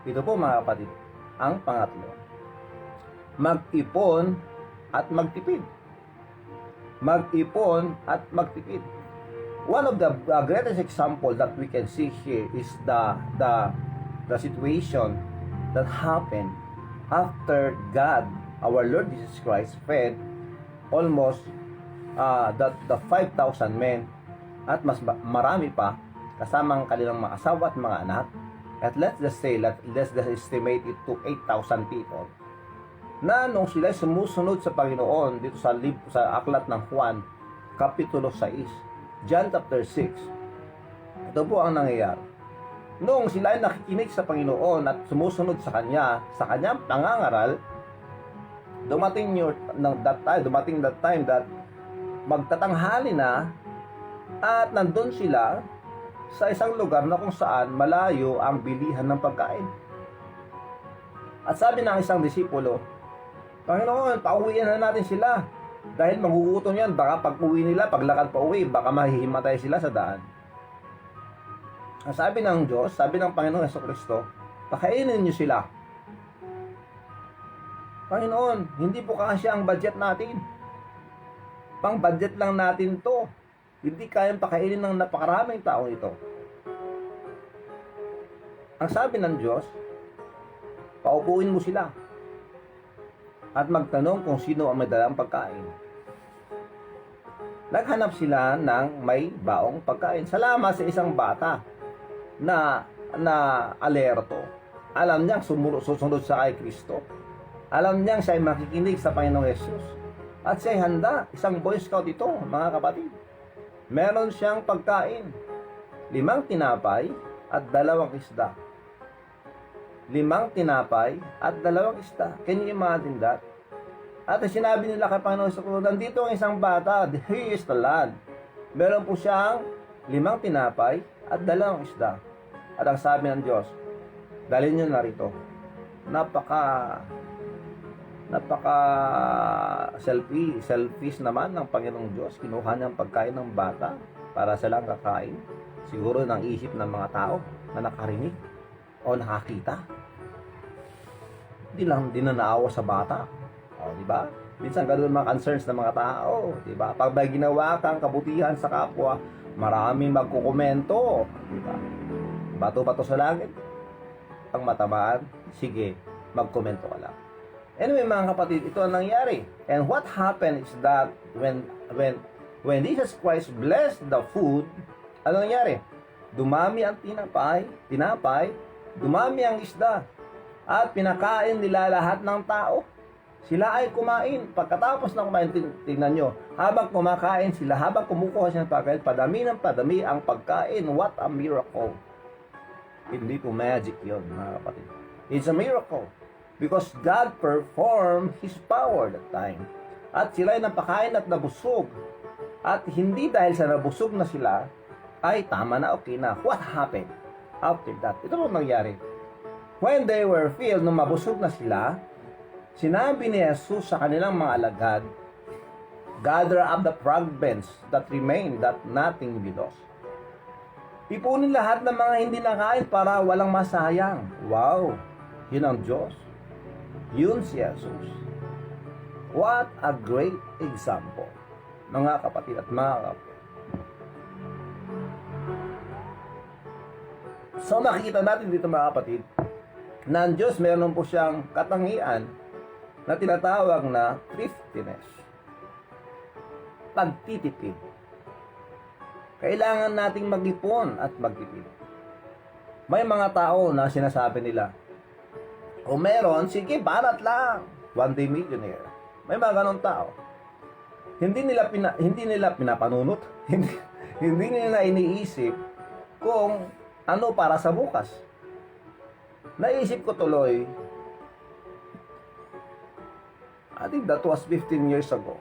Ito po, mga kapatid, ang pangatlo. Mag-ipon at magtipid. Mag-ipon at magtipid. One of the greatest example that we can see here is the situation that happened after God, our Lord Jesus Christ, fed almost the 5,000 men at mas marami pa kasamang kanilang mga asawa at mga anak. At let's just estimate it to 8,000 people. Na nung sila sumusunod sa Panginoon dito sa aklat ng Juan Kapitulo 6, John chapter 6, ito po ang nangyayari. Nung sila ay nakikinig sa Panginoon at sumusunod sa kanyang pangangaral, dumating that time that magtatanghali na at nandun sila sa isang lugar na kung saan malayo ang bilihan ng pagkain. At sabi ng isang disipulo, Panginoon, pauwiin na natin sila. Dahil magugutom yan, baka pag uwi nila, paglakad pa uwi, baka mahihimatay sila sa daan. Ang sabi ng Diyos, sabi ng Panginoon Jesucristo, pakainin niyo sila. Panginoon, hindi po kasi ang budget natin. Pang budget lang natin to. Hindi kayang pakainin ng napakaraming tao ito. Ang sabi ng Diyos, paupuin mo sila at magtanong kung sino ang may dalang pagkain. Naghanap sila ng may baong pagkain. Salamat sa isang bata na alerto. Alam niyang susunod sa kay Kristo. Alam niyang siya ay makikinig sa Panginoong Jesus. At siya ay handa. Isang Boy Scout ito, mga kapatid. Meron siyang pagkain. 5 tinapay at 2 isda. 5 tinapay at 2 isda. Can you imagine that? At sinabi nila kay Panginoon sa Kristo, nandito ang isang bata, he is the land. Meron po siyang 5 tinapay at 2 isda. At ang sabi ng Diyos, dalhin nyo na rito. Napaka selfish naman ng Panginoong Diyos. Kinuha niya ang pagkain ng bata para silang kakain. Siguro ng isip ng mga tao na nakarinig o nakakita. Hindi na naawa sa bata. O, di ba? Minsan ganun mga concerns ng mga tao, di ba? Pag may ginawa kang kabutihan sa kapwa, maraming magkukomento, di ba? Bato-bato sa langit. Ang matamaan, sige, magkomento ka lang. Anyway, mga kapatid, ito ang nangyari. And what happened is that when Jesus Christ blessed the food, ano nangyari? Dumami ang tinapay, dumami ang isda, at pinakain nila lahat ng tao. Sila ay kumain. Pagkatapos ng kumain, tingnan nyo, habang kumakain sila, habang kumukuha siya ng pagkain, padami ng padami ang pagkain. What a miracle. Hindi po magic yun, mga kapatid. It's a miracle. Because God performed His power that time. At sila ay napakain at nabusog. At hindi dahil sa nabusog na sila, ay tama na, okay na. What happened after that? Ito po nangyari. When they were filled, nung mabusog na sila, sinabi ni Jesus sa kanilang mga alagad, gather up the fragments that remain, that nothing be lost. Ipunin lahat ng mga hindi nakain para walang masayang. Wow! Yun ang Diyos. Yun si Jesus. What a great example, mga kapatid at mga kapatid. So makikita natin dito, mga kapatid, na ang Diyos meron po siyang katangian na tinatawag na thriftiness. Pagtitipid. Kailangan nating mag-ipon at magtipid. May mga tao na sinasabi nila, o meron, sige, barat lang. One day millionaire. May mga ganong tao. Hindi nila pinapanunot. hindi nila iniisip kung ano para sa bukas. Naisip ko tuloy, I think that was 15 years ago.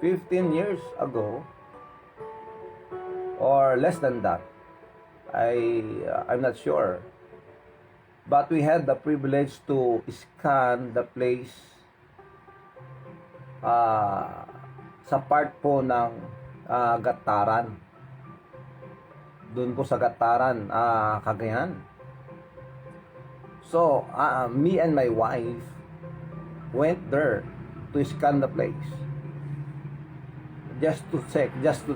15 years ago, or less than that. I'm not sure. But we had the privilege to scan the place sa part po ng Gataran. Doon po sa Gataran, Cagayan. So, me and my wife went there to scan the place. Just to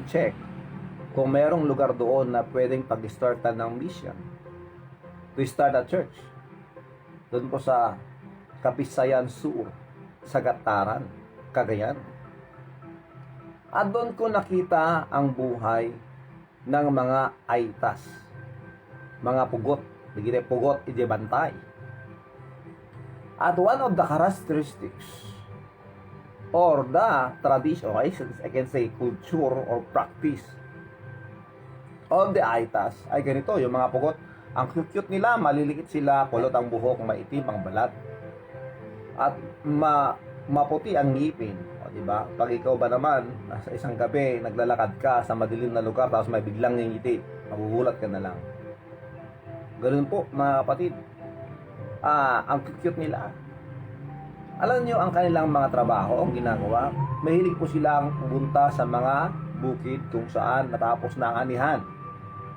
check kung merong lugar doon na pwedeng pag-startan ng mission. To start a church. Doon po sa Kapisayan Sur, sa Gataran, Cagayan. At doon ko nakita ang buhay ng mga aitas. Mga pugot. Bigire pugot, ije bantay. At one of the characteristics or the tradition, I can say culture or practice of the aitas ay ganito, yung mga pugot. Ang cute nila, maliliit sila, kulot ang buhok, maitim ang balat. At maputi ang ngipin. O, diba? Pag ikaw ba naman, nasa isang gabi, naglalakad ka sa madilim na lugar, tapos may biglang ngingiti, magugulat ka na lang. Ganun po, mga kapatid. Ang cute nila. Alam nyo, ang kanilang mga trabaho, ang ginagawa, mahilig po silang pumunta sa mga bukid kung saan natapos na ang anihan.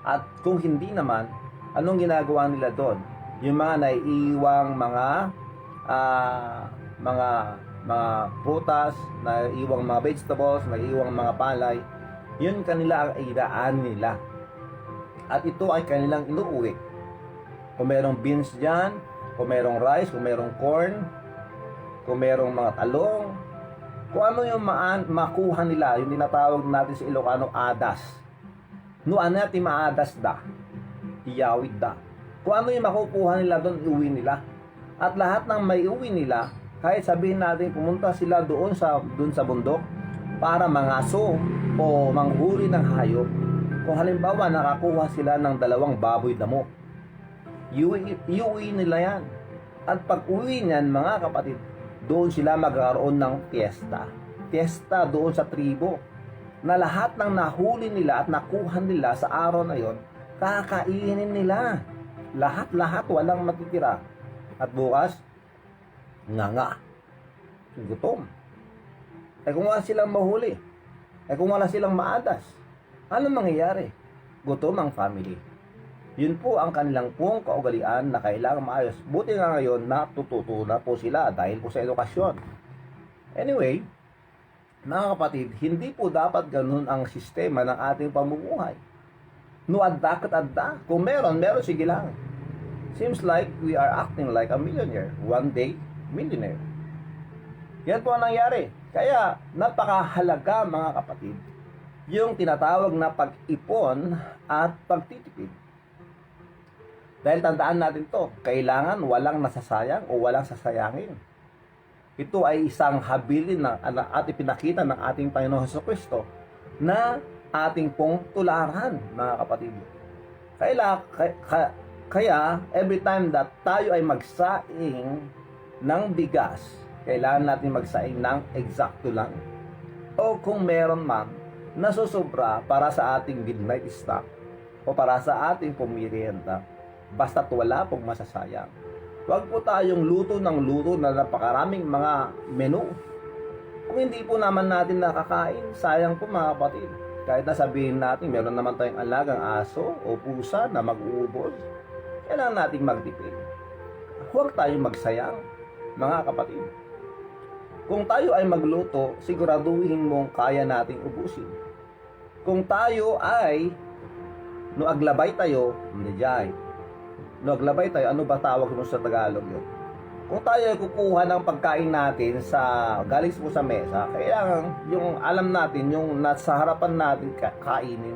At kung hindi naman, anong ginagawa nila doon? Yung mga naiiwang mga prutas, naiiwang mga vegetables, naiiwang mga palay, yun kanila ang idaan nila. At ito ay kanilang inuuwi. Kung merong beans dyan, kung merong rice, kung merong corn, kung merong mga talong, kung ano yung makuha nila, yung tinatawag natin sa Ilocano, adas. Nuan natin maadas da. Iyawid da. Kung ano yung makukuha nila doon, iuwi nila. At lahat ng may uwi nila, kahit sabihin natin pumunta sila doon sa bundok para mangaso o manghuli ng hayop. Kung halimbawa nakakuha sila ng 2 baboy damo, iuwi nila yan. At pag uwi niyan, mga kapatid, doon sila magkakaroon ng fiesta. Fiesta doon sa tribo. Na lahat ng nahuli nila at nakuha nila sa araw na yon, kakainin nila. Lahat-lahat, walang matitira. At bukas, nga. Gutom. Kung wala silang mahuli, kung wala silang maadas, ano mangyayari? Gutom ang family. Yun po ang kanilang pong kaugalian na kailangan maayos. Buti nga ngayon, natututo na po sila dahil po sa edukasyon. Anyway, mga kapatid, hindi po dapat ganun ang sistema ng ating pamumuhay. No adda kat adda. Kung meron, sige lang. Seems like we are acting like a millionaire. One day, millionaire. Yan po ang nangyari. Kaya, napakahalaga mga kapatid, yung tinatawag na pag-ipon at pagtitipid. Dahil tandaan natin to, kailangan walang nasasayang o walang sasayangin. Ito ay isang habilin na ating pinakita ng ating Panginoon Jesucristo na ating pong tularan, mga kapatid. Kaya every time that tayo ay magsaing ng bigas, kailangan natin magsaing ng eksakto lang. O kung meron man, nasusobra para sa ating midnight stock o para sa ating pumirienta, basta't wala pong masasayang. Huwag po tayong luto ng luto na napakaraming mga menu. Kung hindi po naman natin nakakain, sayang po mga kapatid. Kahit na sabihin natin, meron naman tayong alagang aso o pusa na mag-uubos, kailangan nating magtipid. Huwag tayong magsayang, mga kapatid. Kung tayo ay magluto, siguraduhin mong kaya nating ubusin. Kung tayo ay aglabay tayo, aglabay tayo, ano ba tawag mo sa Tagalog yun? Kung tayo ay kukuha ng pagkain natin galing po sa mesa, kailangan yung alam natin, yung nasa harapan natin kainin,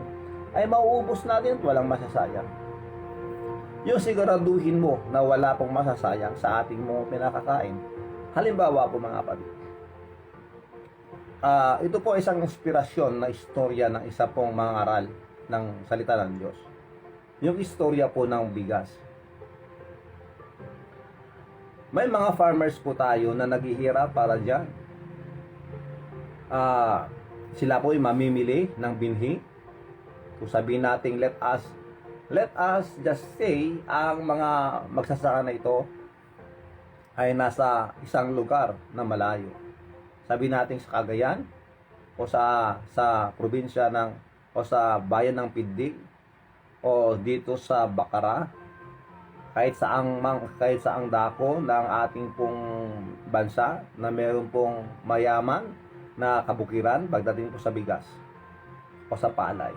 ay mauubos natin at walang masasayang. Yung siguraduhin mo na wala pong masasayang sa ating mga pinakakain. Halimbawa po mga kapatid, ito po isang inspirasyon na istorya ng isa pong mangaral ng salita ng Diyos. Yung istorya po ng bigas. May mga farmers po tayo na naghihirap para dyan. Sila po ay mamimili ng binhi. Kung sabihin natin, let us just say, ang mga magsasaka na ito ay nasa isang lugar na malayo. Sabi natin sa Cagayan o sa probinsya o sa bayan ng Pindig o dito sa Bacara, kahit saang dako ng ating pong bansa na meron pong mayaman na kabukiran pagdating po sa bigas o sa palay.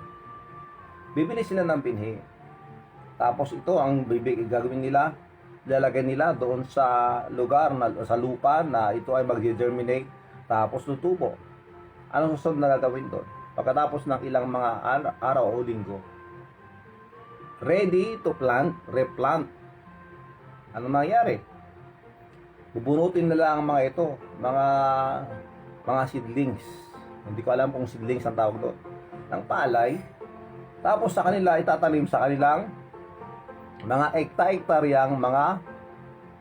Bibili sila ng pinhi. Tapos ito ang gagawin nila, lalagay nila doon sa lugar sa lupa na ito ay mag-germinate, tapos tutubo. Anong susunod na gagawin doon? Pagkatapos ng ilang mga araw o linggo, ready to replant. Ano mangyayari? Bubunutin nila ang mga ito, mga seedlings. Hindi ko alam kung seedlings ang tawag doon. Ng palay. Tapos sa kanila itatanim sa kanilang mga ekta-ektaryang mga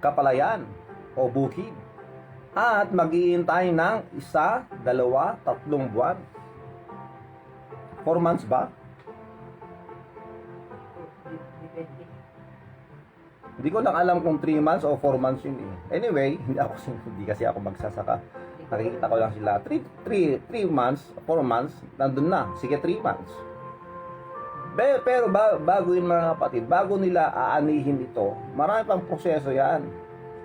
kapalayan o bukid. At mag-iintay ng 1, 2, 3 buwan. 4 months ba? Hindi ko lang alam kung 3 months o 4 months yun eh. Anyway, hindi kasi ako magsasaka. Nakikita ko lang sila. 3 months, 4 months, nandun na. Sige, 3 months. Pero bago yun mga kapatid, bago nila aanihin ito, marami pang proseso yan.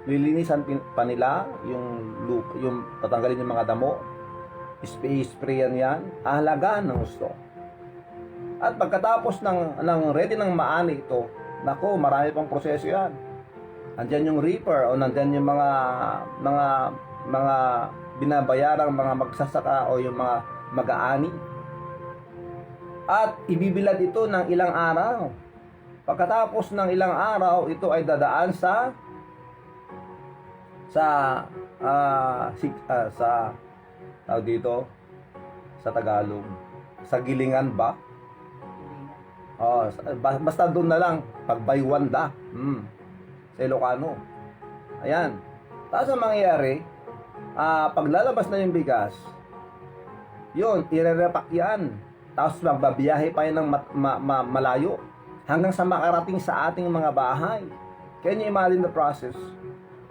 Lilinisan pa nila yung tatanggalin yung mga damo, sprayan yan, ahalagaan ng gusto. At pagkatapos ng ready ng maani ito, nako, marami pang proseso yan. Andyan yung reaper o nandyan yung mga binabayarang mga magsasaka o yung mga mag-aani. At ibibilad ito ng ilang araw. Pagkatapos ng ilang araw, ito ay dadaan sa tawag dito sa Tagalog, sa gilingan ba? Basta doon na lang, pagbaywanda. Sa Ilocano. Ayan. Tapos ang mangyayari, paglalabas na yung bigas, yun, irerepack yan. Tapos magbabiyahe pa yan ng malayo hanggang sa makarating sa ating mga bahay. Can you imagine the process?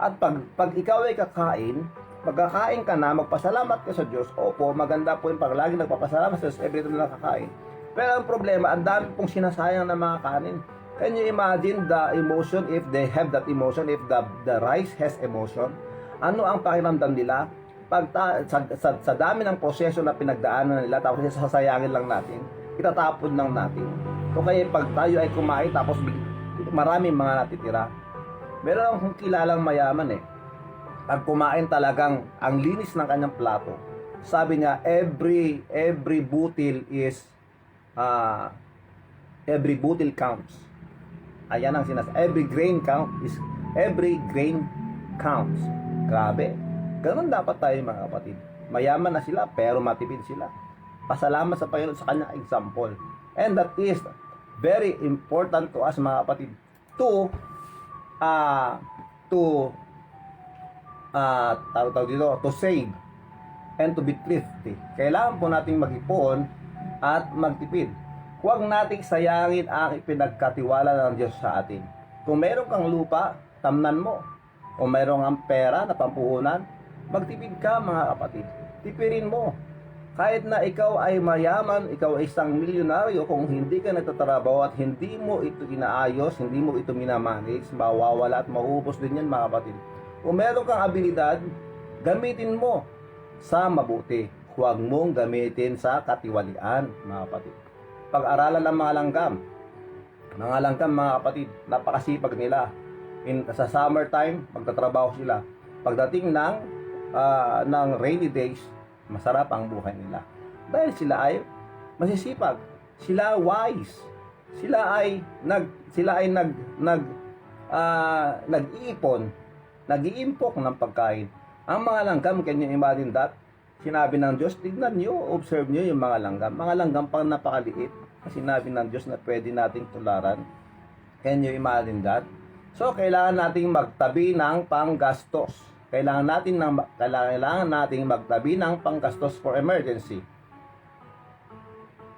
At pag ikaw ay kakain, magkakain ka na, magpasalamat ka sa Diyos. Opo, maganda po yung pag lagi nagpapasalamat sa Diyos every time na nakakain. Pero ang problema, ang dami pong sinasayang na mga kanin. Can you imagine the emotion if they have that emotion, if the rice has emotion? Ano ang pakiramdam nila? Sa dami ng proseso na pinagdaanan nila, tapos sasayangin lang natin, itatapon lang natin. So kaya pag tayo ay kumain, tapos maraming mga natitira. Meron akong kilalang mayaman pag kumain talagang ang linis ng kanyang plato. Sabi niya, every butil is every butil counts. Ayan ang every grain counts. Grabe. Ganun dapat tayo mga kapatid. Mayaman na sila pero matipid sila. Pasalamat sa Panginoon sa kanyang example. And that is very important to us mga kapatid to save and to be thrifty. Kailangan po nating mag-ipon at magtipid. Huwag nating sayangin ang ipinagkatiwala ng Diyos sa atin. Kung meron kang lupa, tamnan mo. Kung meron kang pera na pampuhunan, magtipid ka mga kapatid. Tipirin mo. Kahit na ikaw ay mayaman, ikaw ay isang milyonaryo, kung hindi ka nagtatrabaho at hindi mo ito inaayos, hindi mo ito minamanage, mawawala at maubos din yan mga kapatid. Kung meron kang abilidad, gamitin mo sa mabuti. Huwag mong gamitin sa katiwalian mga kapatid. Pag-aralan ng mga langgam. Mga kapatid, napakasipag nila. Sa summertime, magtatrabaho sila. Pagdating ng rainy days, masarap ang buhay nila. Dahil sila ay masisipag, sila wise, sila ay nag-iipon, nag-iimpok ng pagkain. Ang mga langgam, can you imagine that? Sinabi ng Diyos, tignan nyo, observe nyo yung mga langgam. Mga langgam pang napakaliit. Sinabi ng Diyos na pwede nating tularan. Can you imagine that? So, kailangan nating magtabi ng panggastos. Kailangan nating magtabi ng panggastos for emergency.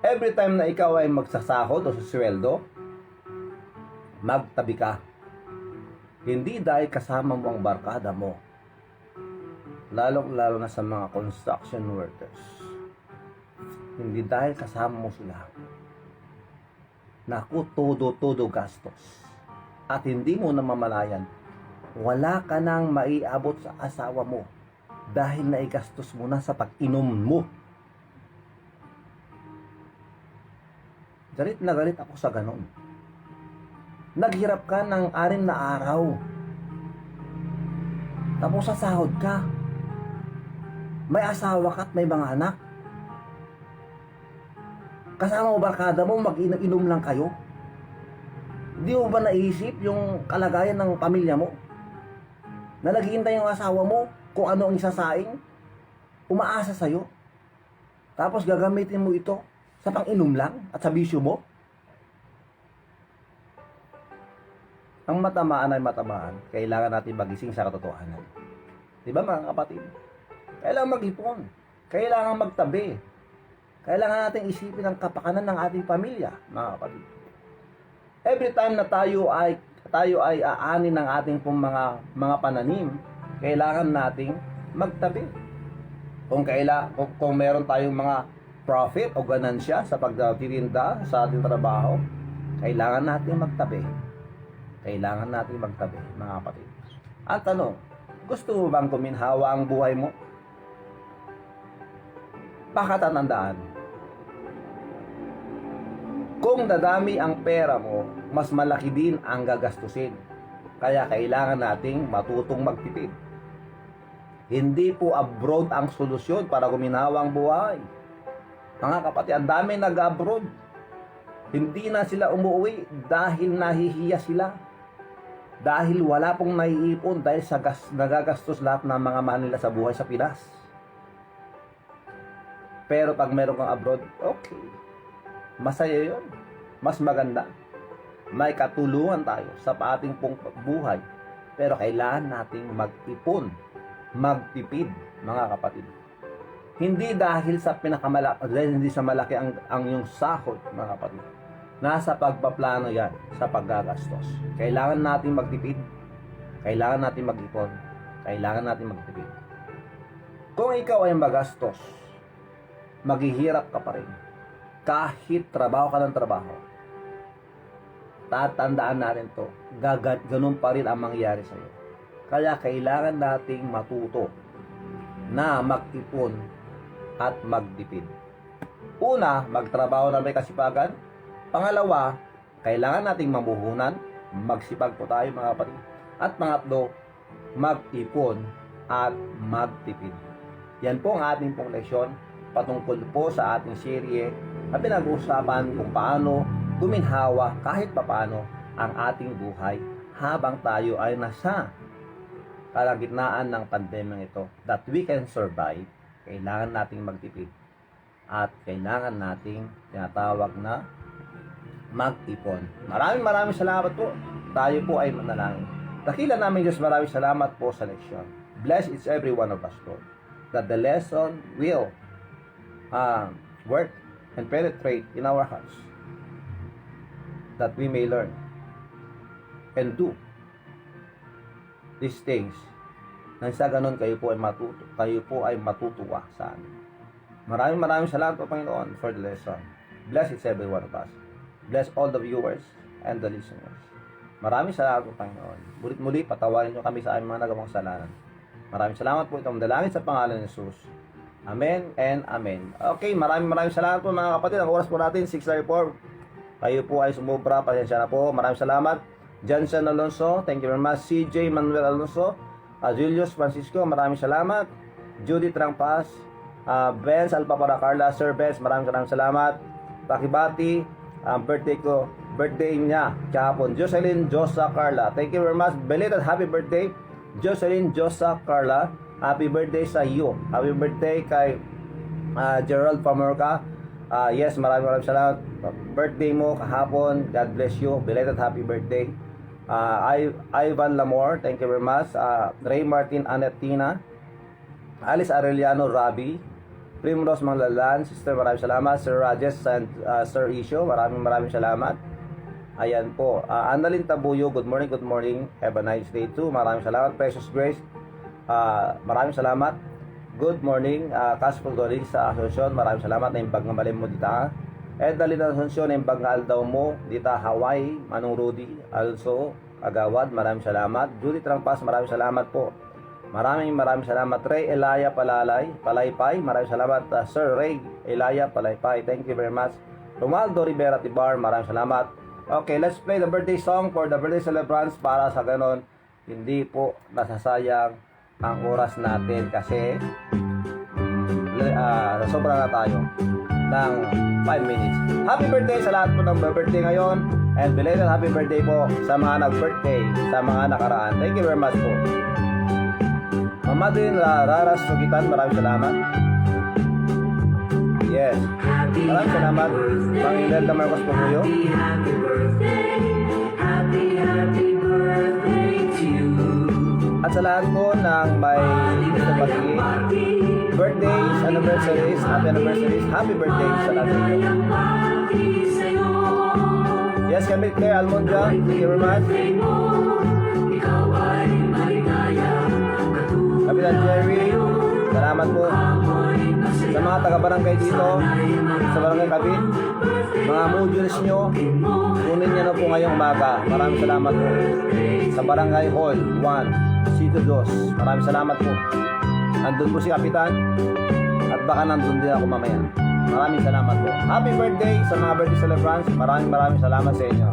Every time na ikaw ay magsasahod o susweldo, magtabi ka. Hindi dahil kasama mo ang barkada mo. Lalo na sa mga construction workers. Hindi dahil kasama mo sila. Naku, todo gastos. At hindi mo namamalayan, wala ka nang maiabot sa asawa mo dahil naigastos mo na sa pag-inom mo. Galit na galit ako sa ganon. Naghirap ka ng 6 na araw. Tapos sasahod ka. May asawa ka at may mga anak. Kasama mo barkada mo, mag-inom lang kayo. Di mo ba naisip yung kalagayan ng pamilya mo? Na naghihintay yung asawa mo kung ano ang isasaing? Umaasa sa'yo. Tapos gagamitin mo ito sa pang-inom lang at sa bisyo mo? Ang matamaan ay matamaan. Kailangan natin magising sa katotohanan. Diba mga kapatid? Kailangan mag-ipon. Kailangan magtabi. Kailangan natin isipin ang kapakanan ng ating pamilya, mga kapatid. Every time na tayo ay aanin ng ating pong mga pananim, kailangan nating magtabi. Kung meron tayong mga profit o ganansya sa pagtitinda sa ating trabaho, kailangan nating magtabi. Kailangan nating magtabi, mga kapatid. Ang tanong, gusto mo bang guminhawa ang buhay mo? Pakatatandaan, kung dadami ang pera mo, mas malaki din ang gagastusin. Kaya kailangan nating matutong magtipid. Hindi po abroad ang solusyon para guminhawa ang buhay. Mga kapatid, ang dami nag-abroad. Hindi na sila umuwi dahil nahihiya sila. Dahil wala pong naiipon dahil sa nagagastos lahat ng mga mahal nila sa buhay sa Pinas. Pero pag meron kang abroad, okay. Masaya yun. Mas maganda. May katulungan tayo sa ating pong buhay. Pero kailangan nating mag-ipon magtipid, mga kapatid. Hindi dahil sa hindi sa malaki ang yung sahod, mga kapatid. Nasa pagpaplano yan, sa paggagastos. Kailangan natin magtipid, kailangan natin mag-ipon, kailangan natin magtipid. Kung ikaw ay magastos, maghihirap ka pa rin. Kahit trabaho ka ng trabaho, tatandaan natin to, ganun pa rin ang mangyayari sa'yo. Kaya kailangan nating matuto na mag-ipon at magtipid. Una, magtrabaho na may kasipagan. Pangalawa, kailangan nating mamuhunan. Magsipag po tayo, mga kapatid. At pangatlo, mag-ipon at magtipid. Yan po ang ating pong leksyon patungkol po sa ating serye na pinag-uusapan kung paano guminhawa kahit papaano ang ating buhay habang tayo ay nasa kalagitnaan ng pandemyang ito. That we can survive, kailangan nating magtipid at kailangan nating tinatawag na mag-ipon. Maraming salamat po. Tayo po ay manalangin. Dakila namin Diyos, maraming salamat po sa leksyon. Bless each every one of us, Lord, that the lesson will work and penetrate in our hearts, that we may learn and do these things nang sa ganun kayo po ay matutuwa sa amin. Maraming salamat po, Panginoon, for the lesson. Bless each every one of us. Bless all the viewers and the listeners. Maraming salamat po, Panginoon. Muli patawarin niyo kami sa aming mga nagawang kasalanan. Maraming salamat po, itong dalangin sa pangalan ni Jesus. Amen and amen. Okay, maraming salamat po, mga kapatid. Ang oras po natin 6:34. Kayo po ay sumubra, pasensya na po. Maraming salamat. Johnson Alonso, thank you very much. CJ Manuel Alonso, Julius Francisco, maraming salamat. Judith Rangpas, Benz Alpapara Carla, Sir Benz, maraming salamat. Pakibati, birthday niya kahapon. Jocelyn Josa Carla, thank you very much. Belated happy birthday, Jocelyn Josa Carla. Happy birthday sa iyo. Happy birthday kay Gerald Pamorca. Yes, maraming salamat. Birthday mo kahapon. God bless you. Belated happy birthday. Ivan Lamor, thank you very much. Ray Martin Anetina, Alice Arellano Rabi, Primrose Manglalan, Sister, maraming salamat. Sir Rajes and Sir Isyo, maraming salamat. Ayan po. Annalyn Tabuyo, good morning. Have a nice day too. Maraming salamat. Precious Grace, maraming salamat. Good morning. Casper Doring sa Asunsyon, maraming salamat. Naimbag nga malim mo dita. Edalina Asunsyon, naimbag nga aldaw mo dita Hawaii. Manong Rudy also Agawad, maraming salamat. Judith Rangpas, maraming salamat po. Maraming salamat. Ray Elaya Palaypay, maraming salamat. Sir Ray Elaya Palaypay, thank you very much. Romaldo Rivera Tibar, maraming salamat. Okay, let's play the birthday song for the birthday celebrants para sa ganon hindi po nasasayang ang oras natin kasi sobra na tayo ng 5 minutes. Happy birthday sa lahat po ng birthday ngayon and belated happy birthday po sa mga nag-birthday, sa mga nakaraan. Thank you very much po. Mama din Raras Sugitan, maraming salamat. Yes, maraming salamat. Mang Imelda Marcos Pumuyo. Happy birthday to you. At sa lahat po ng may gusto pagiging birthdays, anniversaries, happy birthday sa lahat ng inyo. Yes, kami Claire Almondia, thank you very much. Kapitan Jerry, salamat po. Sa mga taga-barangay dito, sa barangay Kabit, mga modules nyo, kunin nyo na po ngayong umaga. Maraming salamat po. Sa barangay Hall 1, Sito Dos, maraming salamat po. Nandun po si Kapitan, at baka nandun din ako mamaya. Maraming salamat po. Happy birthday sa mga birthday celebrants. Maraming salamat sa inyo.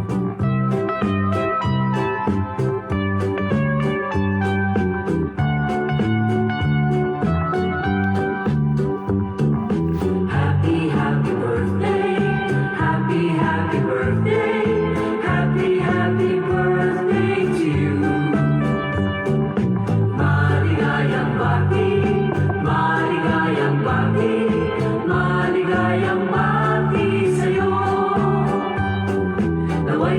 Naway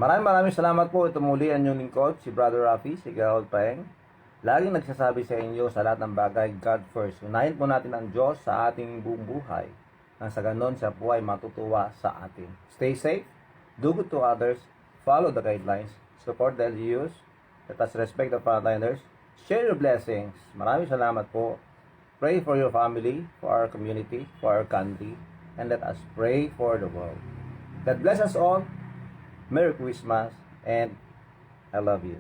Maraming salamat po. Ito muli ang inyong lingkod, si Brother Rafi, si Gerald Paeng. Laging nagsasabi sa inyo sa lahat ng bagay, God first. Unahin po natin ang Diyos sa ating buong buhay. Nang sa ganon, siya po ay matutuwa sa atin. Stay safe, do good to others, follow the guidelines, support the LGUs, let us respect the frontliners, share your blessings. Maraming salamat po. Pray for your family, for our community, for our country, and let us pray for the world. God bless us all. Merry Christmas, and I love you.